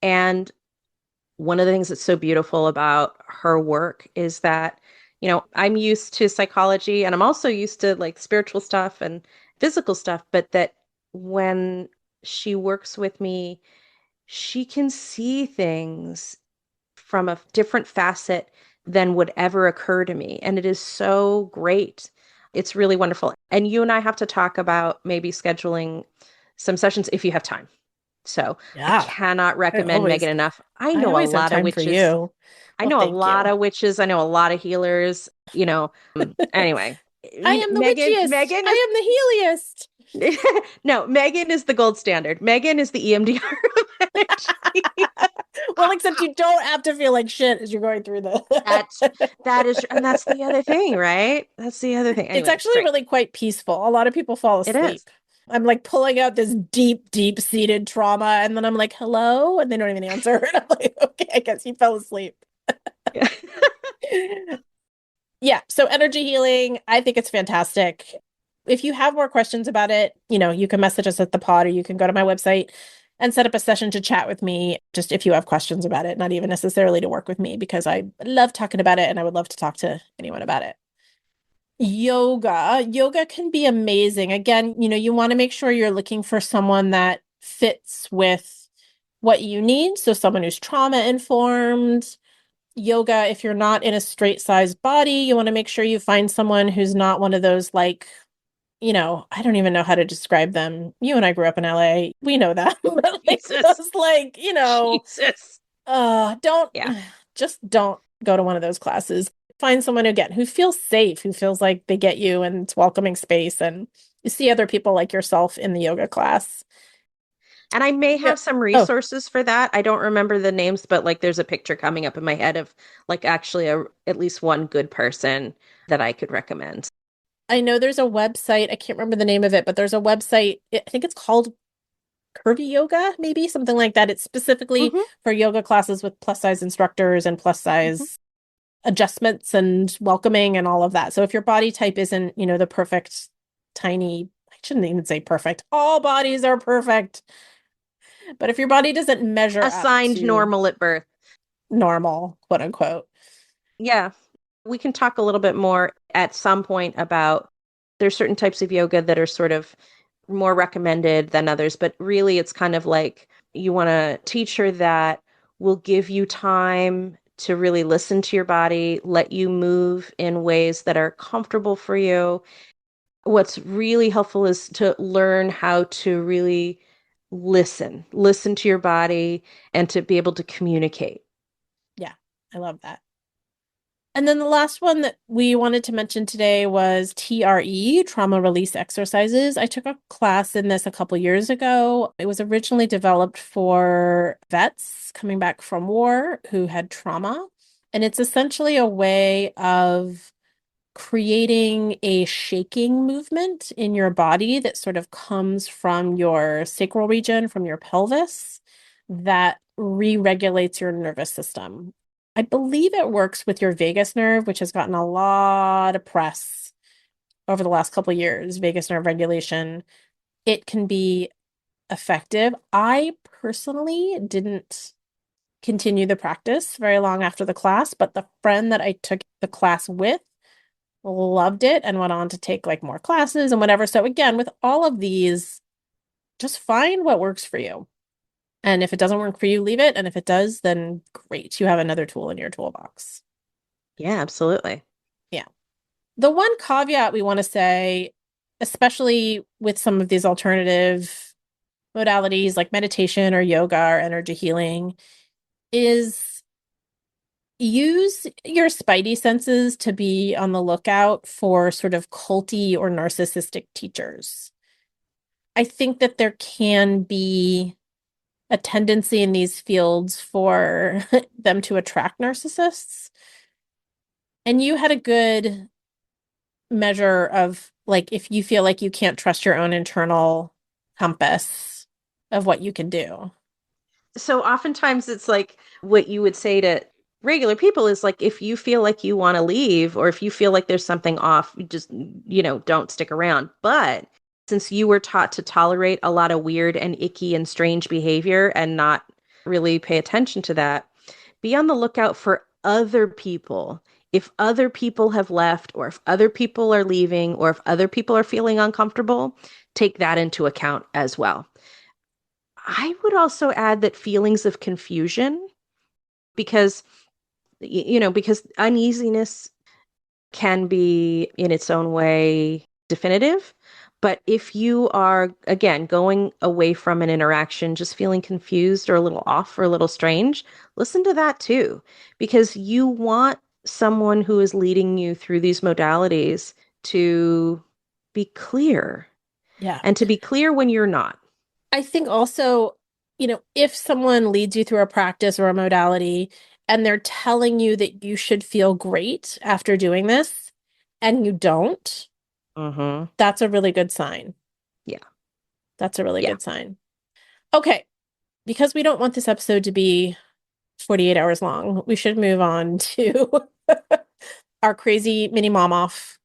And one of the things that's so beautiful about her work is that, I'm used to psychology and I'm also used to like spiritual stuff and physical stuff, but that when she works with me, she can see things from a different facet than would ever occur to me. And it is so great. It's really wonderful. And you and I have to talk about maybe scheduling some sessions if you have time. So I Yeah, cannot I recommend always Megan enough. I I know a always have lot of time for witches. you. I Well, know a thank lot you. of witches. I know a lot of healers, Anyway, I am the witchiest. Megan is I am the healiest. no, Megan is the gold standard. Megan is the EMDR of energy. Well, except you don't have to feel like shit as you're going through That's the that is, and that's the other thing, right? That's the other thing. It's Anyway, it's actually great. really quite peaceful. A lot of people fall It is. asleep. I'm like pulling out this deep, deep seated trauma, and then I'm like, hello, and they don't even answer. And I'm like, okay, I guess you fell asleep. Yeah. Yeah, so energy healing, I think it's fantastic. If you have more questions about it, you can message us at the pod, or you can go to my website and set up a session to chat with me, just if you have questions about it, not even necessarily to work with me, because I love talking about it and I would love to talk to anyone about it. Yoga can be amazing. Again, you want to make sure you're looking for someone that fits with what you need. So someone who's trauma informed. Yoga, if you're not in a straight sized body, you want to make sure you find someone who's not one of those like, I don't even know how to describe them. You and I grew up in LA. We know that. But like Jesus. those like, Jesus. don't Yeah. just don't go to one of those classes. Find someone again who feels safe, who feels like they get you and it's welcoming space, and you see other people like yourself in the yoga class. And I may Yeah. have some Oh, resources for that. I don't remember the names, but like there's a picture coming up in my head of like actually at least one good person that I could recommend. I know there's a website. I can't remember the name of it, but there's a website. I think it's called Curvy Yoga, maybe something like that. It's specifically Hmm. for yoga classes with plus size instructors and plus Hmm. size adjustments and welcoming and all of that. So if your body type isn't, the perfect tiny, I shouldn't even say perfect. All bodies are perfect. But if your body doesn't measure up Assigned to normal at birth. normal, quote unquote. Yeah. We can talk a little bit more at some point about there's certain types of yoga that are sort of more recommended than others, but really it's kind of like you want a teacher that will give you time to really listen to your body, let you move in ways that are comfortable for you. What's really helpful is to learn how to really listen to your body and to be able to communicate. Yeah, I love that. And then the last one that we wanted to mention today was TRE, trauma release exercises. I took a class in this a couple years ago. It was originally developed for vets coming back from war who had trauma. And it's essentially a way of creating a shaking movement in your body that sort of comes from your sacral region, from your pelvis, that re-regulates your nervous system. I believe it works with your vagus nerve, which has gotten a lot of press over the last couple of years, vagus nerve regulation. It can be effective. I personally didn't continue the practice very long after the class, but the friend that I took the class with loved it and went on to take like more classes and whatever. So again, with all of these, just find what works for you. And if it doesn't work for you, leave it. And if it does, then great. You have another tool in your toolbox. Yeah, absolutely. Yeah. The one caveat we want to say, especially with some of these alternative modalities like meditation or yoga or energy healing, is use your spidey senses to be on the lookout for sort of culty or narcissistic teachers. I think that there can be a tendency in these fields for them to attract narcissists. And you had a good measure of like if you feel like you can't trust your own internal compass of what you can do. So oftentimes it's like what you would say to regular people is like if you feel like you want to leave or if you feel like there's something off, you just, don't stick around. But since you were taught to tolerate a lot of weird and icky and strange behavior and not really pay attention to that, be on the lookout for other people. If other people have left, or if other people are leaving, or if other people are feeling uncomfortable, take that into account as well. I would also add that feelings of confusion, because, because uneasiness can be in its own way definitive. But if you are, again, going away from an interaction, just feeling confused or a little off or a little strange, listen to that too, because you want someone who is leading you through these modalities to be clear Yeah. and to be clear when you're not. I think also, if someone leads you through a practice or a modality and they're telling you that you should feel great after doing this and you don't, Mm-hmm. that's a really good sign. Yeah. That's a really Yeah. good sign. Okay, because we don't want this episode to be 48 hours long, we should move on to our crazy mini mom off.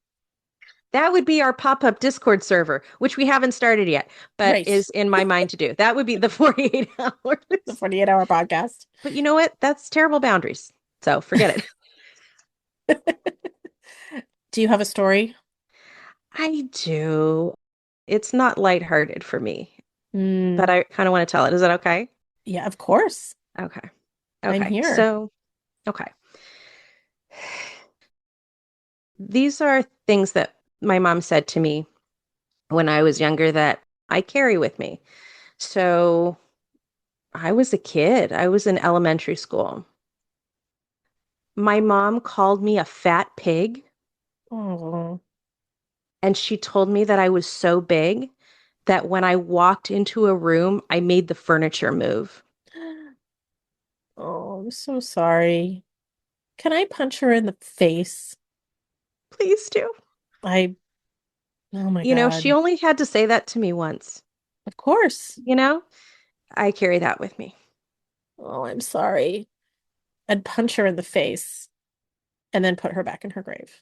That would be our pop-up Discord server, which we haven't started yet, but Right. is in my mind to do. That would be the 48 The hours. 48-hour podcast. But you know what? That's terrible boundaries. So forget it. Do you have a story? I do. It's not lighthearted for me, but Mm, I kind of want to tell it. Is that okay? yeah, of course. Okay. I'm Okay. here. Okay. These are things that my mom said to me when I was younger that I carry with me. So I was a kid. I was in elementary school. My mom called me a fat pig, Oh, and she told me that I was so big that when I walked into a room, I made the furniture move. Oh, I'm so sorry. Can I punch her in the face? Please do. I, oh my She God. only had to say that to me once. Of course. You know, I carry that with me. Oh, I'm sorry. I'd punch her in the face and then put her back in her grave.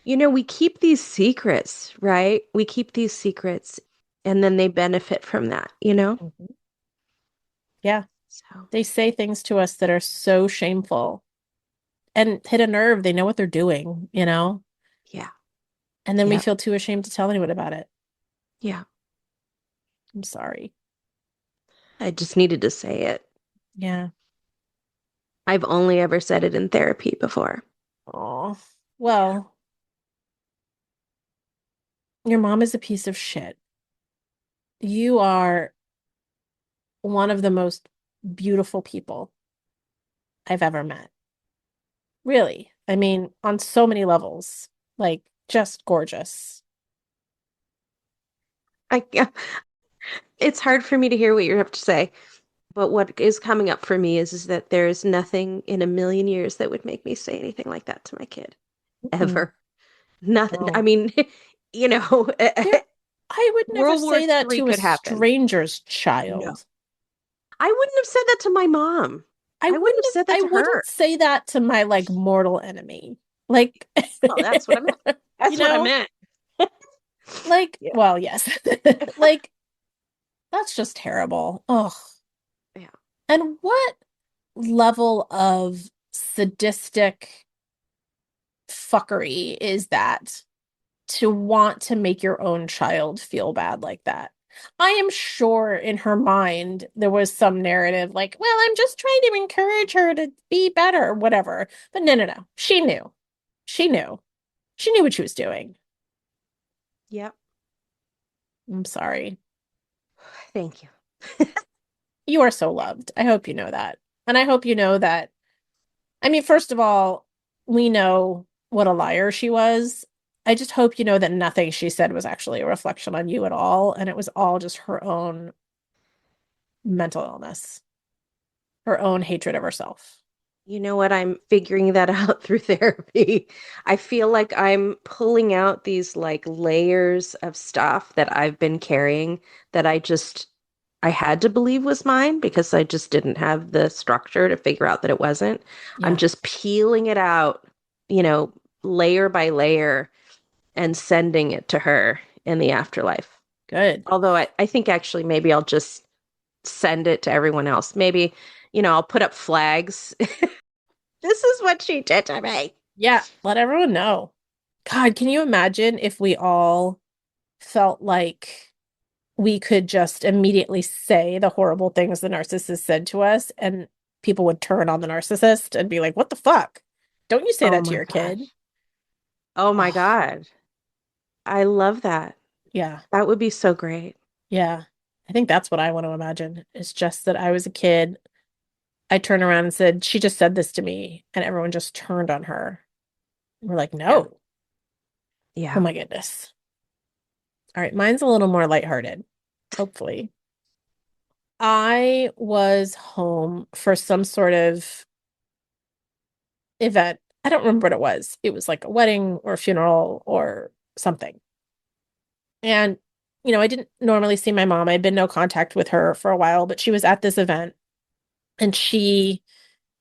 We keep these secrets, right? We keep these secrets and then they benefit from that? Mhm. Yeah. So, They say things to us that are so shameful and hit a nerve. They know what they're doing? yeah. And then we Yep. feel too ashamed to tell anyone about it. Yeah. I'm sorry. I just needed to say it. Yeah. I've only ever said it in therapy before. Oh, Yeah. well, your mom is a piece of shit. You are one of the most beautiful people I've ever met. Really. I mean, on so many levels, like just gorgeous. I it's hard for me to hear what you have to say, but what is coming up for me is that there is nothing in a million years that would make me say anything like that to my kid Mm, ever. Nothing. I no. mean, you know, There, I would never World War say that III to a could happen. stranger's No. child. I wouldn't have said that to my mom. I wouldn't have said that I to wouldn't her. say that to my like mortal enemy. Like, Well, that's what I meant. you That's what I know, meant. like, Yeah. well, yes. Like, that's just terrible. Oh, Yeah. and what level of sadistic fuckery is that to want to make your own child feel bad like that? I am sure in her mind there was some narrative like, well, I'm just trying to encourage her to be better, whatever. But no, no, no. She knew. She knew. She knew what she was doing. Yep. I'm sorry. Thank you. You are so loved. I hope you know that. And I hope you know that. I mean, first of all, we know what a liar she was. I just hope you know that nothing she said was actually a reflection on you at all. And it was all just her own mental illness, her own hatred of herself. You know what? I'm figuring that out through therapy. I feel like I'm pulling out these like layers of stuff that I've been carrying that I had to believe was mine because I just didn't have the structure to figure out that it wasn't. I'm Yeah, just peeling it out, you know, layer by layer and sending it to her in the afterlife. good. Although I think actually maybe I'll just send it to everyone else. Maybe, I'll put up flags. This is what she did to me. Yeah, let everyone know. God, can you imagine if we all felt like we could just immediately say the horrible things the narcissist said to us and people would turn on the narcissist and be like, what the fuck? Don't you say Oh that to my your kid? gosh. Oh my Oh, God. I love that. yeah, That would be so great. yeah. I think that's what I want to imagine. It's just that I was a kid. I turned around and said, she just said this to me, and everyone just turned on her. We're like, Yeah. no. Oh Yeah. my goodness. All right, mine's a little more lighthearted, hopefully. I was home for some sort of event. I don't remember what it was. It was like a wedding or a funeral or something. And, I didn't normally see my mom. I'd been no contact with her for a while, but she was at this event and she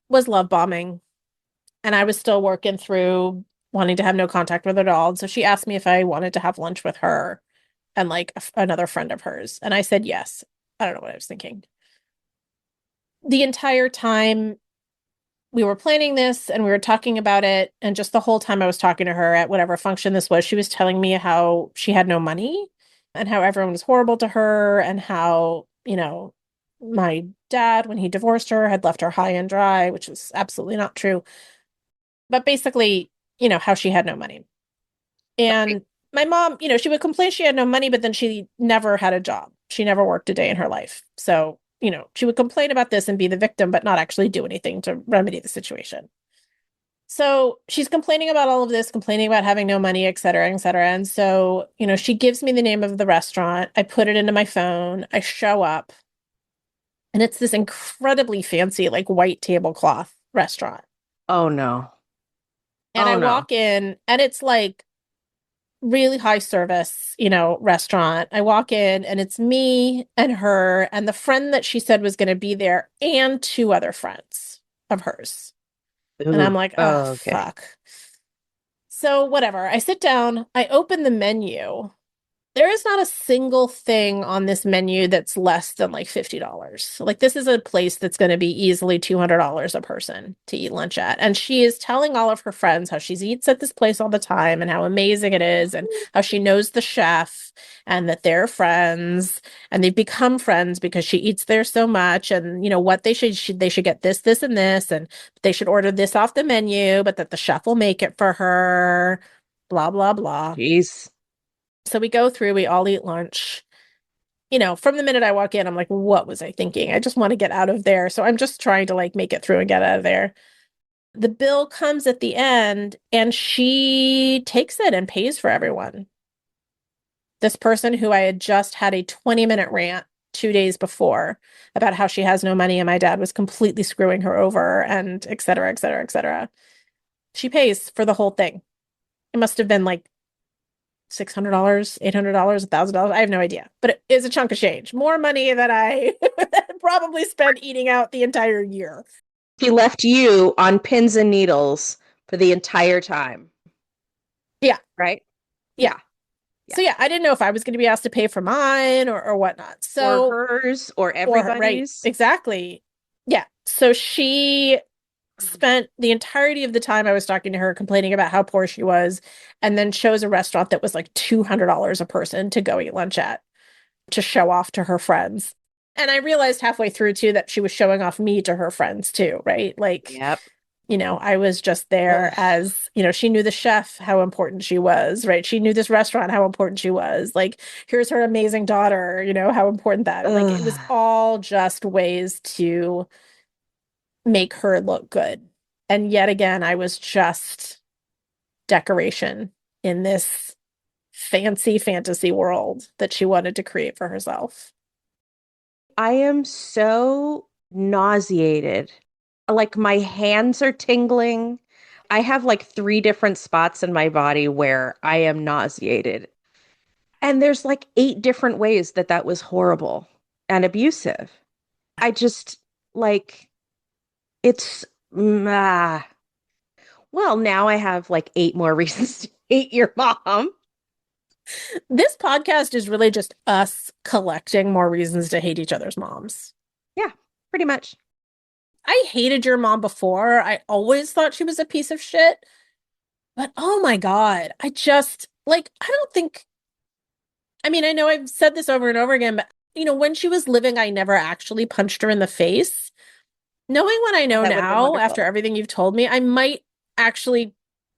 was love bombing. And I was still working through wanting to have no contact with her at all. And so she asked me if I wanted to have lunch with her and like another friend of hers. And I said yes. I don't know what I was thinking. The entire time we were planning this and we were talking about it, and just the whole time I was talking to her at whatever function this was, she was telling me how she had no money and how everyone was horrible to her and how, my dad, when he divorced her, had left her high and dry, which was absolutely not true. But basically, how she had no money. Right. And my mom, she would complain she had no money, but then she never had a job. She never worked a day in her life. So, she would complain about this and be the victim, but not actually do anything to remedy the situation. So she's complaining about all of this, complaining about having no money, et cetera, et cetera. And so, she gives me the name of the restaurant. I put it into my phone. I show up, and it's this incredibly fancy, like white tablecloth restaurant. Oh no. And Oh I no. walk in, and it's like really high service, restaurant. I walk in, and it's me and her and the friend that she said was going to be there and two other friends of hers. And I'm Ooh. like, oh, Oh, okay. fuck. So, whatever. I sit down, I open the menu. There is not a single thing on this menu that's less than like $50. Like, this is a place that's going to be easily $200 a person to eat lunch at. And she is telling all of her friends how she eats at this place all the time and how amazing it is and how she knows the chef and that they're friends and they've become friends because she eats there so much. And, what they should get this, and this, and they should order this off the menu, but that the chef will make it for her, blah, blah, blah. Jeez. So we go through, we all eat lunch. From the minute I walk in, I'm like, what was I thinking? I just want to get out of there. So I'm just trying to like make it through and get out of there. The bill comes at the end and she takes it and pays for everyone. This person who I had just had a 20-minute rant 2 days before about how she has no money and my dad was completely screwing her over and et cetera, et cetera, et cetera. She pays for the whole thing. It must have been like $600, $800, $1,000. I have no idea, but it is a chunk of change. More money than I probably spent eating out the entire year. He left you on pins and needles for the entire time, Yeah. right? Yeah. Yeah. Yeah. So yeah, I didn't know if I was going to be asked to pay for mine or whatnot. Or So, hers or or her, right. everybody's. Exactly. Yeah. So she spent the entirety of the time I was talking to her complaining about how poor she was, and then chose a restaurant that was like $200 a person to go eat lunch at to show off to her friends. And I realized halfway through too that she was showing off me to her friends too, right? Like, Yep. I was just there Ugh. as, she knew the chef, how important she was, right? She knew this restaurant, how important she was. Like, here's her amazing daughter, how important that. Like, it was Ugh. all just ways to make her look good. And yet again, I was just decoration in this fancy fantasy world that she wanted to create for herself. I am so nauseated. Like my hands are tingling. I have like three different spots in my body where I am nauseated. And there's like eight different ways that that was horrible and abusive. I just like it's well, now I have like eight more reasons to hate your mom. This podcast is really just us collecting more reasons to hate each other's moms. Yeah, pretty much. I hated your mom before. I always thought she was a piece of shit. But oh my God, I just like, I don't think, I mean, I know I've said this over and over again, but when she was living, I never actually punched her in the face. Knowing what I know That would have been now, after wonderful. everything you've told me, I might actually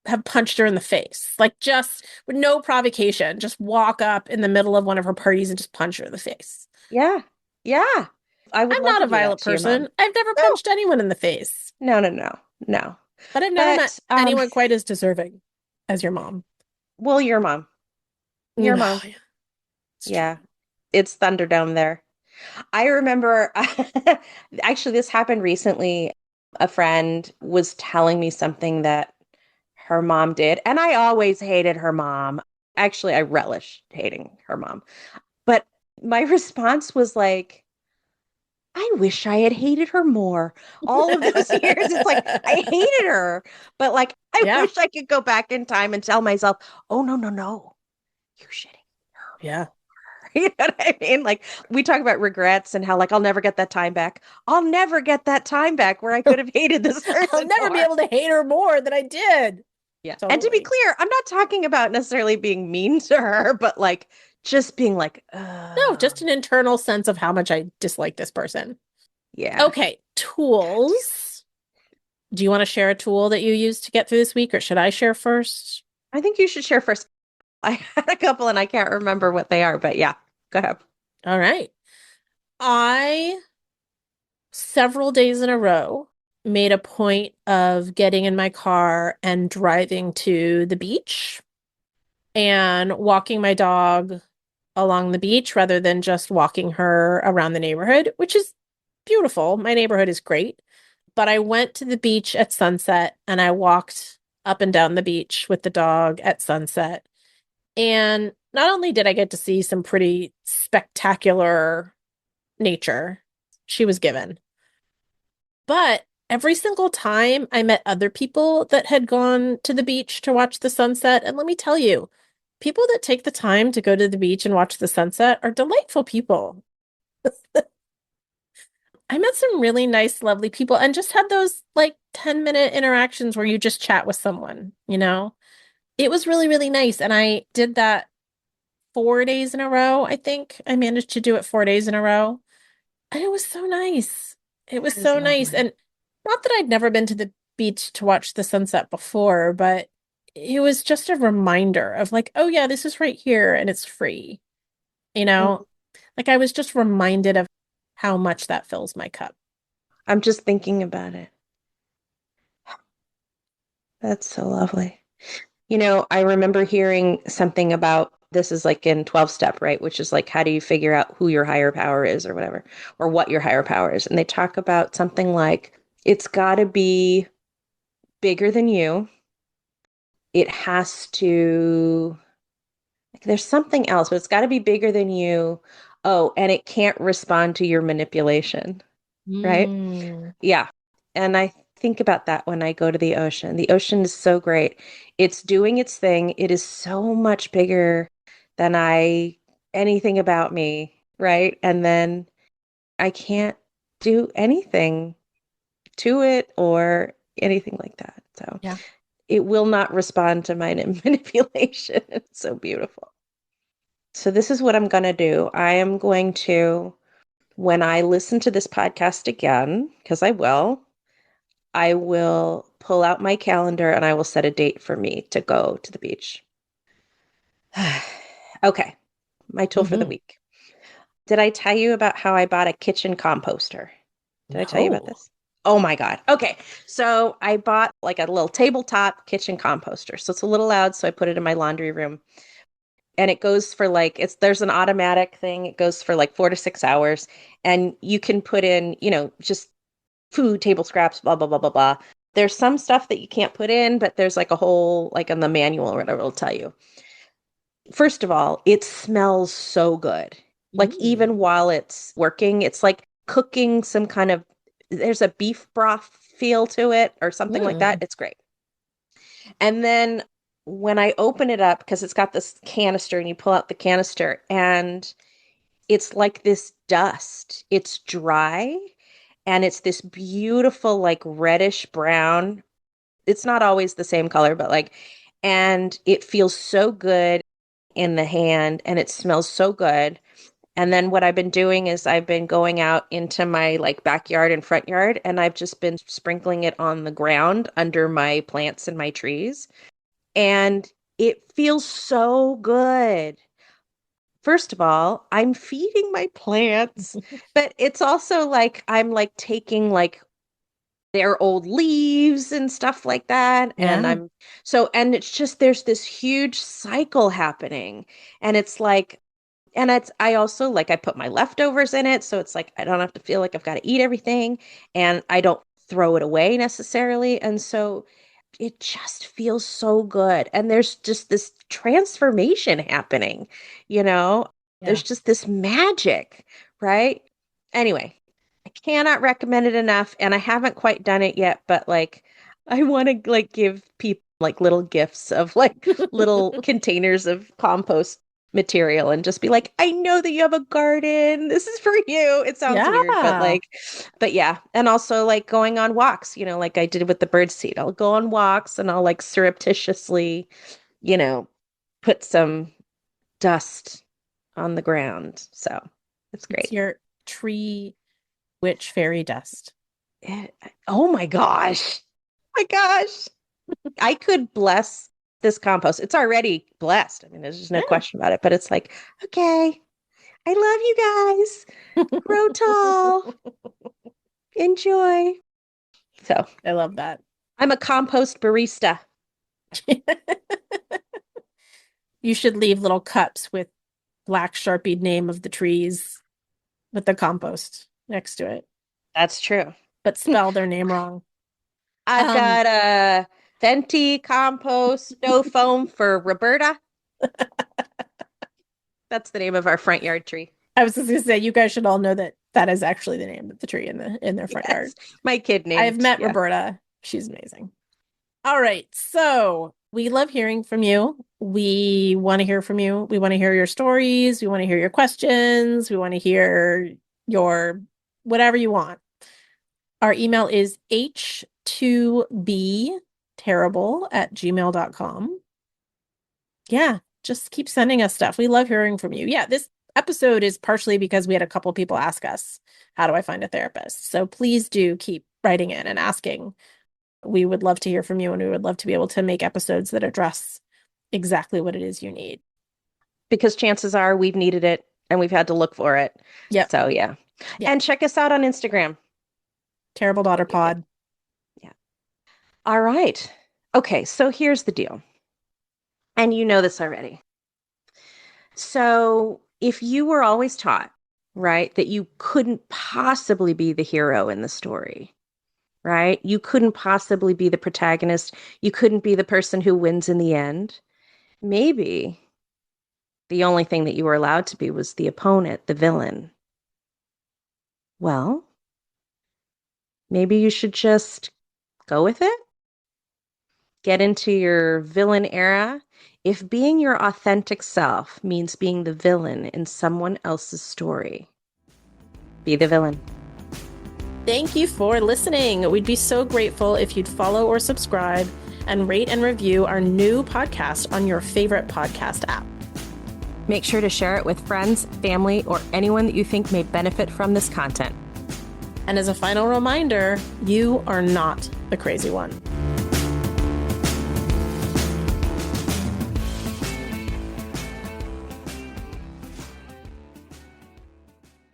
have punched her in the face. Like just with no provocation, just walk up in the middle of one of her parties and just punch her in the face. Yeah. Yeah. I would I'm love not to a do that violent to your mom. person. I've never No, punched anyone in the face, no, no, no, no. but I've never met But anyone quite as deserving as your mom. well, your mom. Your No, mom. it's true. Yeah. It's Thunderdome there. I remember actually this happened recently. A friend was telling me something that her mom did, and I always hated her mom. Actually, I relish hating her mom. But my response was like, I wish I had hated her more. All of those years, it's like I hated her, but like I Yeah, wish I could go back in time and tell myself, "Oh no, no, no. You should hate her yeah. more." You know what I mean? Like we talk about regrets and how like I'll never get that time back. I'll never get that time back where I could have hated this I'll person never be more. able to hate her more than I did. Yeah. And to be Totally. clear, I'm not talking about necessarily being mean to her, but like just being like, No, just an internal sense of how much I dislike this person. yeah. Okay, tools. Do you want to share a tool that you used to get through this week, or should I share first? I think you should share first. I had a couple and I can't remember what they are, but yeah, go ahead. All right. I, several days in a row, made a point of getting in my car and driving to the beach and walking my dog along the beach rather than just walking her around the neighborhood, which is beautiful. My neighborhood is great. But I went to the beach at sunset and I walked up and down the beach with the dog at sunset. And not only did I get to see some pretty spectacular nature she was given, but every single time I met other people that had gone to the beach to watch the sunset. And let me tell you, people that take the time to go to the beach and watch the sunset are delightful people. I met some really nice, lovely people and just had those like 10-minute interactions where you just chat with someone, you know? It was really, really nice. And I did that 4 days in a row. I think I managed to do it 4 days in a row. And it was so nice. It was That is so nice. lovely. And not that I'd never been to the beach to watch the sunset before, but it was just a reminder of like, oh yeah, this is right here and it's free. You Mm. know, like I was just reminded of how much that fills my cup. I'm just thinking about it. That's so lovely. I remember hearing something about this is like in 12 step, right? Which is like, how do you figure out who your higher power is or whatever, or what your higher power is? And they talk about something like, it's got to be bigger than you. It has to, like, there's something else, but it's got to be bigger than you. Oh, and it can't respond to your manipulation, right? Mm. Yeah. And I think about that when I go to the ocean. The ocean is so great. It's doing its thing. It is so much bigger than anything about me, right? And then I can't do anything to it or anything like that. So Yeah. it will not respond to my manipulation. It's so beautiful. So this is what I'm going to do. I am going to, when I listen to this podcast again, because I will pull out my calendar and I will set a date for me to go to the beach. Okay, my tool for the Hmm. week. Did I tell you about how I bought a kitchen composter? Did I tell you about No. this? Oh my God. Okay. So I bought like a little tabletop kitchen composter. So it's a little loud. So I put it in my laundry room and it goes for like, there's an automatic thing. It goes for like 4 to 6 hours and you can put in, just food, table scraps, blah, blah, blah, blah, blah. There's some stuff that you can't put in, but there's like a whole, like in the manual or whatever, it'll tell you. First of all, it smells so good. Like Mm. even while it's working, it's like cooking some kind of, there's a beef broth feel to it or something like that. Mm. It's great. And then when I open it up, because it's got this canister and you pull out the canister and it's like this dust. It's dry and it's this beautiful, like reddish brown. It's not always the same color, but like, and it feels so good in the hand and it smells so good. And then what I've been doing is I've been going out into my like backyard and front yard and I've just been sprinkling it on the ground under my plants and my trees. And it feels so good. First of all, I'm feeding my plants, but it's also like I'm like taking like their old leaves and stuff like that. And Yeah. and it's just there's this huge cycle happening. And it's like, I also like I put my leftovers in it. So it's like I don't have to feel like I've got to eat everything and I don't throw it away necessarily. And so it just feels so good. And there's just this transformation happening, you know? Yeah. There's just this magic, right? Anyway, I cannot recommend it enough. And I haven't quite done it yet, but like I want to like give people like little gifts of like little containers of compost material and just be like, I know that you have a garden. This is for you. It sounds weird, Yeah. but yeah. And also like going on walks, like I did with the bird seed. I'll go on walks and I'll like surreptitiously, you know, put some dust on the ground. So it's It's great. your tree witch fairy dust. It, oh my gosh. My gosh. I could bless this compost. It's already blessed. I mean, there's just no Yeah. question about it, but it's like, okay, I love you guys. Grow tall. Enjoy. So I love that. I'm a compost barista. You should leave little cups with black Sharpie name of the trees with the compost next to it, That's true. but spell their name wrong. I've got a Venti compost no foam for Roberta. That's the name of our front yard tree. I was just gonna say, you guys should all know that that is actually the name of the tree in their front yard. My kid named. I've met yeah. Roberta. She's amazing. All right. So we love hearing from you. We want to hear from you. We want to hear your stories. We want to hear your questions. We want to hear your whatever you want. Our email is h2bterrible@gmail.com. Yeah, just keep sending us stuff. We love hearing from you. Yeah, this episode is partially because we had a couple people ask us, how do I find a therapist? So please do keep writing in and asking. We would love to hear from you, and we would love to be able to make episodes that address exactly what it is you need. Because chances are we've needed it and we've had to look for it. Yeah. So yeah. And check us out on Instagram. Terrible Daughter Pod. Yeah. All right. Okay, so here's the deal. And you know this already. So if you were always taught, right, that you couldn't possibly be the hero in the story, right? You couldn't possibly be the protagonist. You couldn't be the person who wins in the end. Maybe the only thing that you were allowed to be was the opponent, the villain. Well, maybe you should just go with it. Get into your villain era. If being your authentic self means being the villain in someone else's story, be the villain. Thank you for listening. We'd be so grateful if you'd follow or subscribe and rate and review our new podcast on your favorite podcast app. Make sure to share it with friends, family, or anyone that you think may benefit from this content. And as a final reminder, you are not the crazy one.